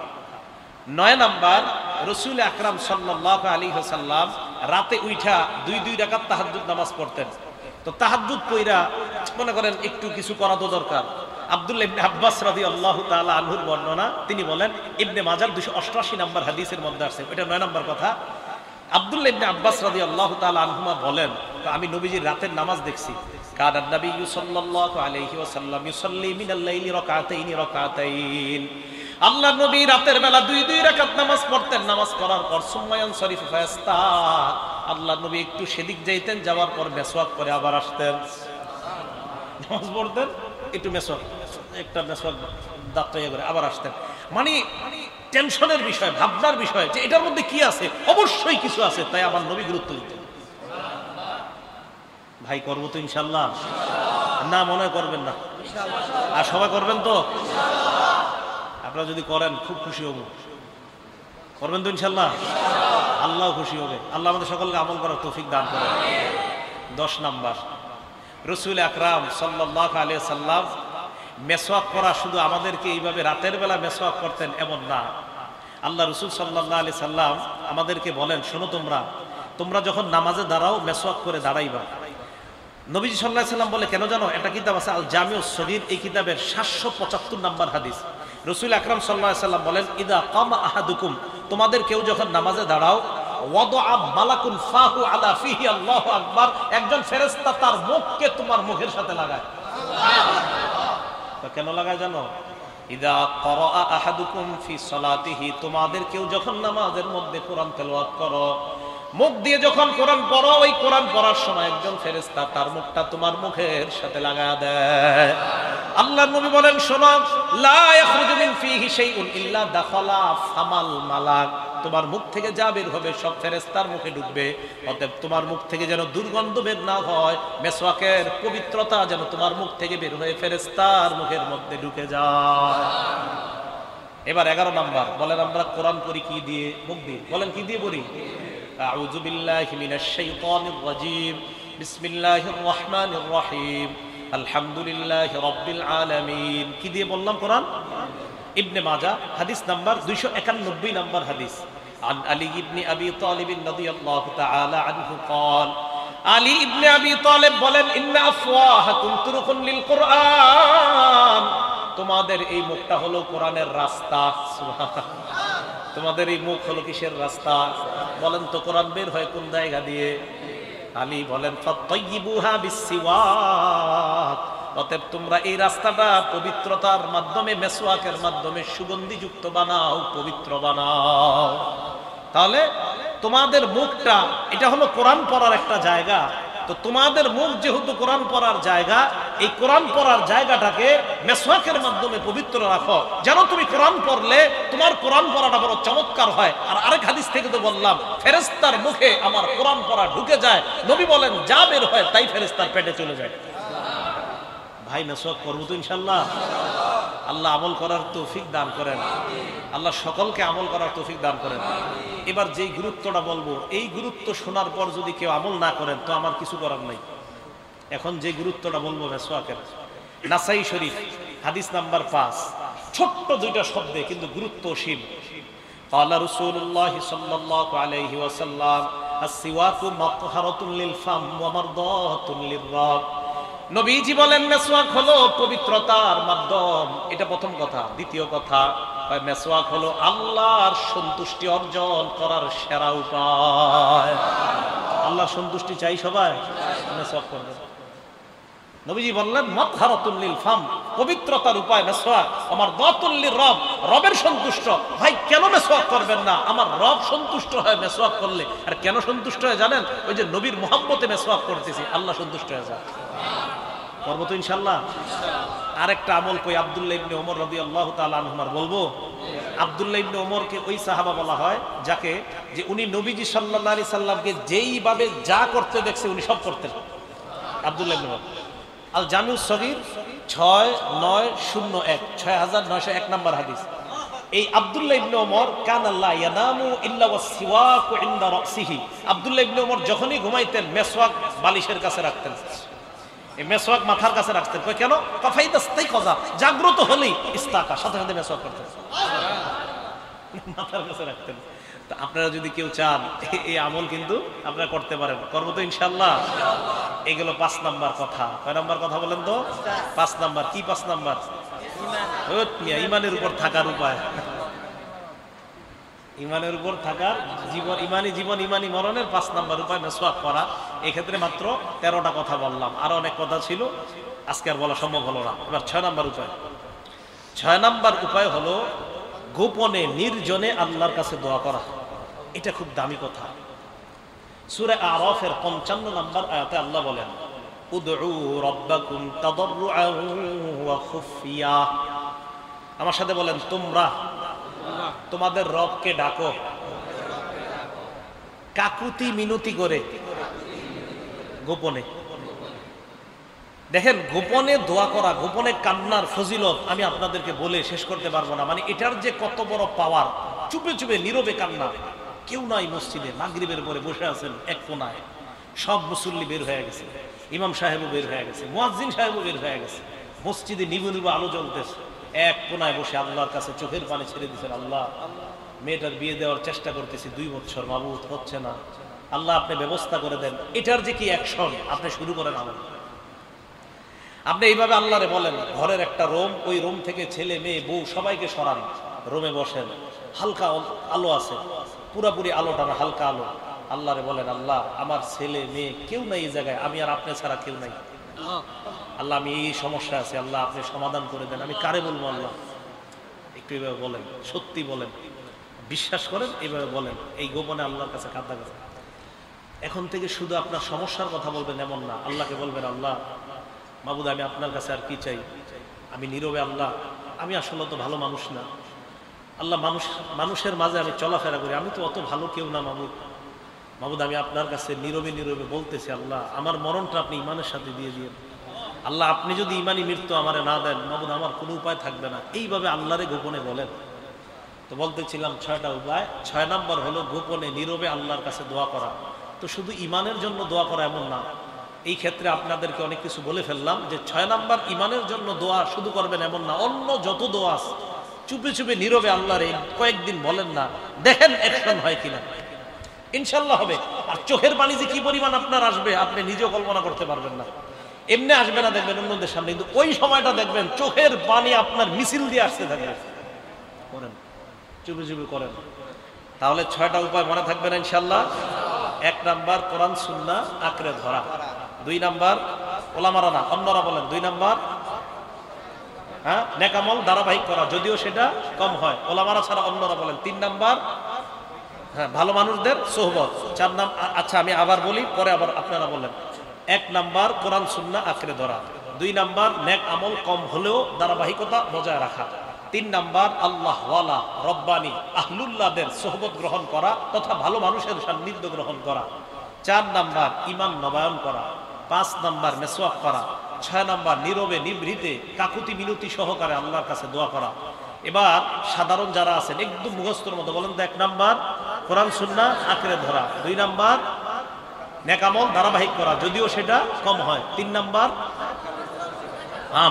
9 নাম্বার, রাসূল আকরাম সাল্লাল্লাহু আলাইহি ওয়াসাল্লাম রাতে উঠা 2 রাকাত তাহাজ্জুদ নামাজ পড়তেন। তো তাহাজ্জুদ পড়া মনে করেন একটু কিছু করা তো দরকার। আব্দুল্লাহ ইবনে আব্বাস রাদিয়াল্লাহু তাআলা আনহুর বর্ণনা, তিনি বলেন, ইবনে মাজাহ 288 নাম্বার হাদিসের মধ্যে আছে, এটা 9 নাম্বার কথা। আব্দুল্লাহ ইবনে আব্বাস রাদিয়াল্লাহু তাআলা আনহুমা বলেন, আমি নবীজির রাতের নামাজ দেখছি। কানা নবী সাল্লাল্লাহু আলাইহি ওয়াসাল্লাম ইউসাল্লি মিনাল লাইলি রাকাতাইন। আল্লাহ নবী রাতের বেলা 2 রাকাত নামাজ পড়তেন। নামাজ পড়ার পর সুম্মায়ান শরীফ ফায়াস্তা, আল্লাহ নবী একটু সেদিক যাইতেন, যাওয়ার পর মেসওয়াক করে আবার আসতেন। নামাজ পড়তেন, একটু মেসওয়াক, একটা মেসওয়াক দাঁতটা করে আবার আসতেন। মানে টেনশনের বিষয়, ভাবনার বিষয় যে এটার মধ্যে কি আছে, অবশ্যই কিছু আছে, তাই আমার নবী গুরুত্ব দিতেন। ভাই করবো তো ইনশাল্লাহ? না মনে করবেন না? আর সবাই করবেন তো? আপনারা যদি করেন খুব খুশি হব। করবেন তো ইনশাল্লাহ? আল্লাহ খুশি হবে। আল্লাহ আমাদের সকলকে আমল করার তৌফিক দান করেন। 10 নাম্বার, রাসূল আকরাম সাল্লাল্লাহু আলাইহি ওয়াসাল্লাম মেসওয়াক করা শুধু আমাদেরকে এইভাবে রাতের বেলা মেসওয়াক করতেন এমন না। আল্লাহ রাসূল সাল্লাল্লাহু আলাইহি সাল্লাম আমাদেরকে বলেন, শোনো তোমরা যখন নামাজে দাঁড়াও মেসওয়াক করে দাঁড়াইবা। নবীজি সাল্লাল্লাহু আলাইহি সাল্লাম বলে, কেন জানো? একটা কিতাব আছে আল জামিউস সগীর, এই কিতাবের 775 নাম্বার হাদিস। রাসূল আকরাম সাল্লাল্লাহু আলাইহি সাল্লাম বলেন, ইদা কামা আহাদুকুম, তোমাদের কেউ যখন নামাজে দাঁড়াও, ওয়াদআ মালাকুন ফাহু আলা ফিহি আল্লাহু আকবার, একজন ফেরেশতা তার মুখকে তোমার মুখের সাথে লাগায়। তো কেন লাগায় জানো? ইদা ক্বারা আহাদুকুম ফি সালাতিহি, তোমাদের কেউ যখন নামাজের মধ্যে কোরআন তেলাওয়াত করো, মুখ দিয়ে যখন কোরআন পড়ো, ওই কোরআন পড়ার সময় একজন ফেরেশতা তার মুখটা তোমার মুখের সাথে লাগায় দেয়। আল্লাহর নবী বলেন, শোনো, লা ইয়াখরুজু মিন ফিহি শাইউন ইল্লা দাখালা ফামাল মালাক, তোমার মুখ থেকে যা বের হবে সব ফেরেশতার মুখে ঢুকবে। অতএব তোমার মুখ থেকে যেন দুর্গন্ধ বের না হয়, মেসওয়াকের পবিত্রতা যেন তোমার মুখ থেকে বের হয়ে ফেরেশতার মুখের মধ্যে ঢুকে যায়। এবার 11 নাম্বার, বলেন আমরা কোরআন পড়ি কি দিয়ে? মুখ দিয়ে। বলেন কি দিয়ে পড়ি? আউযু বিল্লাহি মিনাশ শাইতানির রাজীম, বিসমিল্লাহির রহমানির রহিম, আলহামদুলিল্লাহি রাব্বিল আলামিন। কি দিয়ে বললাম? কোরআন। ইবনে মাজাহ হাদিস নাম্বার 291 নাম্বার হাদিস। আন আলী ইবনে আবি তালিব রাদিয়াল্লাহু তাআলা আনহু قال, আলী ইবনে আবি তালিব বলেন, ইন্না আফওয়াহাকুম তুরুকুন লিল কুরআন, তোমাদের এই মুখটা হলো কোরআনের রাস্তা। সুবহানাল্লাহ। তোমাদের এই মুখ হলো কিসের রাস্তা? বলেন তো, কোরআন বের হয় কোন জায়গা দিয়ে? আলী বলেন, ফাতাইয়িবুহা বিসসিওয়াক, অতএব তোমরা এই রাস্তাটা পবিত্রতার মাধ্যমে, মেসওয়াকের মাধ্যমে সুগন্ধিযুক্ত বানাও, পবিত্র বানাও। তাহলে তোমাদের মুখটা, এটা হলো কোরআন পড়ার একটা জায়গা। তো তোমাদের মুখ যেহেতু কোরআন পড়ার জায়গা, এই কোরআন পড়ার জায়গাটাকে মেসওয়াকের মাধ্যমে পবিত্র রাখো, যেন তুমি কোরআন পড়লে তোমার কোরআন পড়াটা বড় চমৎকার হয়। আর আরেক হাদিস থেকে তো বললাম, ফেরেশতার মুখে আমার কোরআন পড়া ঢুকে যায়। নবী বলেন, যা বের হয় তাই ফেরেশতার পেটে চলে যায়। ভাই মেসওয়াক করবো তো ইনশাল্লাহ? আল্লাহ আমল করার তৌফিক দান করেন। আল্লাহ সকলকে আমল করার তৌফিক দান করেন। এবার যেই গুরুত্বটা বলবো, এই গুরুত্ব শোনার পর যদি কেউ আমল না করেন তো আমার কিছু করার নাই। এখন যে গুরুত্বটা বলবো মেসওয়াকের, নাসাই শরীফ হাদিস নাম্বার 5, ছোট্ট দুইটা শব্দে কিন্তু গুরুত্বশীল। قال رسول الله صلى الله عليه وسلم السواك مطهرة للفم ومرضاة للرب। নবীজি বলেন মেসওয়াক হলো পবিত্রতার মাধ্যম। এটা প্রথম কথা। দ্বিতীয় কথা, মেসওয়াক হলো আল্লাহর সন্তুষ্টি অর্জন করার সেরা উপায়। আল্লাহর সন্তুষ্টি চাই সবাই, মেসওয়াক করবে। নবীজি বললেন মাতহারাতুল লিল ফাম, পবিত্রতার উপায় মেসওয়াক। আমার দাতুল লির রব, রবের সন্তুষ্ট। ভাই কেন মেসওয়াক করবেন না? আমার রব সন্তুষ্ট হয় মেসওয়াক করলে। আর কেন সন্তুষ্ট হয় জানেন? ওই যে নবীর মুহাব্বতে মেসওয়াক করতেছি, আল্লাহ সন্তুষ্ট হয়ে যায়। করবো তো ইনশাআল্লাহ। আরেকটা আমল কই, আব্দুল্লাহ ইবনে ওমর রাদিয়াল্লাহু তাআলা আনহুমার বলবো। আব্দুল্লাহ ইবনে ওমরকে ওই সাহাবা বলা হয় যাকে যে উনি নবীজি সাল্লাল্লাহু আলাইহি সাল্লামকে যেইভাবে যা করতে দেখছে উনি সব করতেন। আব্দুল্লাহ ইবনে ওমর, আল জামিউস সগীর 6901 6901 নম্বর হাদিস। এই আব্দুল্লাহ ইবনে ওমর কানা লা ইয়ানামু ইল্লা ওয়াসওয়াকু ইনদা রাসিহি। আব্দুল্লাহ ইবনে ওমর যখনই ঘুমাইতেন মেসওয়াক বালিশের কাছে রাখতেন, এই মেসওয়াক মাথার কাছে রাখতেন। কই কেন? কাফাইদাস্তাইকাযা, জাগ্রত হলেই ইস্তাকা, সাথে সাথে মেসওয়াক করতেন, মাথার কাছে রাখতেন। তো আপনারা যদি কেউ চান এই আমল কিন্তু আপনারা করতে পারেন। করবো তো ইনশাআল্লাহ। এগুলো 5 নাম্বার কথা। কয় নাম্বার কথা বলেন তো? 5 নাম্বার। কি 5 নাম্বার? ইমানের উপর থাকার উপায়। ইমানের উপর থাকার জীবন, ইমানি জীবন ইমানি মরণের 5 নাম্বার উপায় মেসওয়াক করা। এক্ষেত্রে মাত্র 13টা কথা বললাম, আরো অনেক কথা ছিল, আজকে আর বলা সম্ভব হলো না। এবার 6 নাম্বার উপায়। 6 নাম্বার উপায় হলো গোপনে নির্জনে আল্লাহর কাছে দোয়া করা। এটা খুব দামি কথা। সূরা আরাফের 55 নম্বর আয়াতে আল্লাহ বলেন উদউ রাব্বাকুম তাদাররুআন ওয়া খুফিয়া। আমার সাথে বলেন তোমরা তোমাদের রবকে ডাকো কাকুতি মিনতি করে, গোপনে। দেখেন, গোপনে দোয়া করা, গোপনে কান্নার ফজিলত আমি আপনাদেরকে বলে শেষ করতে পারবো না। মানে এটার যে কত বড় পাওয়ার। চুপে চুপে নীরবে কান্না, কেউ নাই মসজিদে, মাগরিবের পরে বসে আছেন এক কোনায়, সব মুসল্লি বের হয়ে গেছে, ইমাম সাহেবও বের হয়ে গেছে, মুয়াজ্জিন সাহেবও বের হয়ে গেছে, মসজিদে নিবু নিবু আলো জ্বলতেছে, এক কোনায় বসে আল্লাহর কাছে চোখের পানি ছেড়ে দিচ্ছেন। আল্লাহ, মেয়েটার বিয়ে দেওয়ার চেষ্টা করতেছি 2 বছর, মাবুদ হচ্ছে না, আল্লাহ আপনি ব্যবস্থা করে দেন। এটার যে কি অ্যাকশন, আপনি শুরু করেন আমল। আপনি এইভাবে আল্লাহরে বলেন, ঘরের একটা রুম, ওই রুম থেকে ছেলে মেয়ে বউ সবাইকে সরান, রুমে বসেন, হালকা আলো আছে, পুরাপুরি আলোটা না, হালকা আলো। আল্লাহরে বলেন, আল্লাহ আমার ছেলে মেয়ে কেউ নাই এই জায়গায়, আমি আর আপনি ছাড়া কেউ নাই। আল্লাহ আমি এই সমস্যা আছে, আল্লাহ আপনি সমাধান করে দেন। আমি কারে বলবো আল্লাহ? একটু এইভাবে বলেন, সত্যি বলেন, বিশ্বাস করেন, এইভাবে বলেন, এই গোপনে আল্লাহর কাছে কাঁদা গেছে। এখন থেকে শুধু আপনার সমস্যার কথা বলবেন এমন না, আল্লাহকে বলবেন, আল্লাহ মাবুদ আমি আপনার কাছে আর কি চাই? আমি নীরবে, আল্লাহ আমি আসলে তো ভালো মানুষ না, আল্লাহ মানুষের মাঝে আমি চলাফেরা করি, আমি তো অত ভালো কেউ না মাবুদ। মাবুদ আমি আপনার কাছে নীরবে নীরবে বলতেছি, আল্লাহ আমার মরণটা আপনি ইমানের সাথে দিয়ে দিয়েন। আল্লাহ আপনি যদি ইমানি মৃত্যু আমারে না দেন মাবুদ আমার কোনো উপায় থাকবে না। এইভাবে আল্লাহরে গোপনে বলেন। তো বলতেছিলাম 6টা উপায়। 6 নম্বর হলো গোপনে নীরবে আল্লাহর কাছে দোয়া করা। তো শুধু ইমানের জন্য দোয়া করা এমন না, এই ক্ষেত্রে আপনাদেরকে অনেক কিছু বলে ফেললাম যে 6 নম্বর ইমানের জন্য দোয়া শুধু করবেন এমন না, অন্য যত দোয়া আছে চুপে চুপে নীরবে আল্লাহরে কয়েকদিন বলেন না, দেখেন অ্যাকশন হয় কিনা, ইনশাল্লাহ হবে। আর চোখের পানি যে কি পরিমাণ আপনার আসবে আপনি নিজেও কল্পনা করতে পারবেন না। এমনি আসবে না দেখবেন অন্যদের সামনে, কিন্তু ওই সময়টা দেখবেন চোখের পানি আপনার মিছিল দিয়ে আসতে থাকবে। করেন, চুপে চুপে করেন, তাহলে 6টা উপায় মনে থাকবে না ইনশাল্লাহ। 1 নাম্বার কোরআন সুন্নাহ আঁকড়ে ধরা। 2 নাম্বার ওলামারা না, অন্যরা বলেন। 2 নাম্বার নেক আমল ধারাবাহিক করা, যদিও সেটা কম হয়, ওলামারা ছাড়া অন্যরা বলেন। 3 নাম্বার ভালো মানুষদের সোহবত। 4 নাম্বার, আচ্ছা আমি আবার বলি, পরে আবার আপনারা বলেন। 1 নাম্বার কোরআন সুন্নাহ আঁকড়ে ধরা। 2 নাম্বার নেক আমল কম হলেও ধারাবাহিকতা বজায় রাখা। 3 নাম্বার আল্লাহ ওয়ালা রব্বানি আহলুল্লাহদের সোহবত গ্রহণ করা তথা ভালো মানুষের সান্নিধ্য গ্রহণ করা। 4 নাম্বার ঈমান নবায়ন করা। 5 নাম্বার মেসওয়াক করা। 6 নাম্বার নীরবে নিভৃতে কাকুতি মিনতি সহকারে আল্লাহর কাছে দোয়া করা। এবার সাধারণ যারা আছেন একদম মুখস্থর মতো বলেন তো, 1 নাম্বার কোরআন সুন্নাহ আঁকড়ে ধরা। 2 নাম্বার নেক আমল ধারাবাহিক করা, যদিও সেটা কম হয়। 3 নাম্বার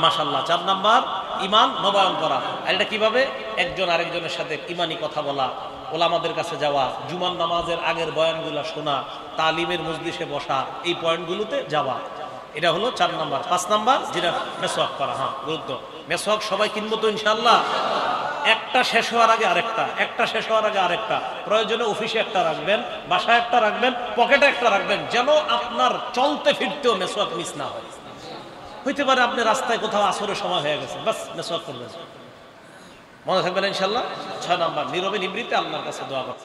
মাশাআল্লাহ। 4 নাম্বার ঈমান নবায়ন করা। আর এটা কিভাবে? একজন আরেকজনের সাথে ঈমানি কথা বলা, ওলামাদের কাছে যাওয়া, জুমার নামাজের আগের বয়ানগুলো শোনা, তালিমের মজলিসে বসা, এই পয়েন্টগুলোতে যাওয়া। এটা হলো 4 নাম্বার। 5 নাম্বার যেটা মেসওয়াক করা। হ্যাঁ, গুরুত্ব। মেসওয়াক সবাই কিনবো তো ইনশাআল্লাহ। একটা শেষ হওয়ার আগে আরেকটা, একটা শেষ হওয়ার আগে আরেকটা, প্রয়োজনে অফিসে একটা রাখবেন, বাসায় একটা রাখবেন, পকেটে একটা রাখবেন, যেন আপনার চলতে ফিরতেও মেসওয়াক মিস না হয়। হইতে পারে আপনি রাস্তায় কোথাও আসরের সময় হয়ে গেছে, বাস মেসওয়াক করবেন। মনে থাকবেন ইনশাআল্লাহ। 6 নাম্বার নীরবে নিবৃত্তে আল্লাহর কাছে দোয়া করতে।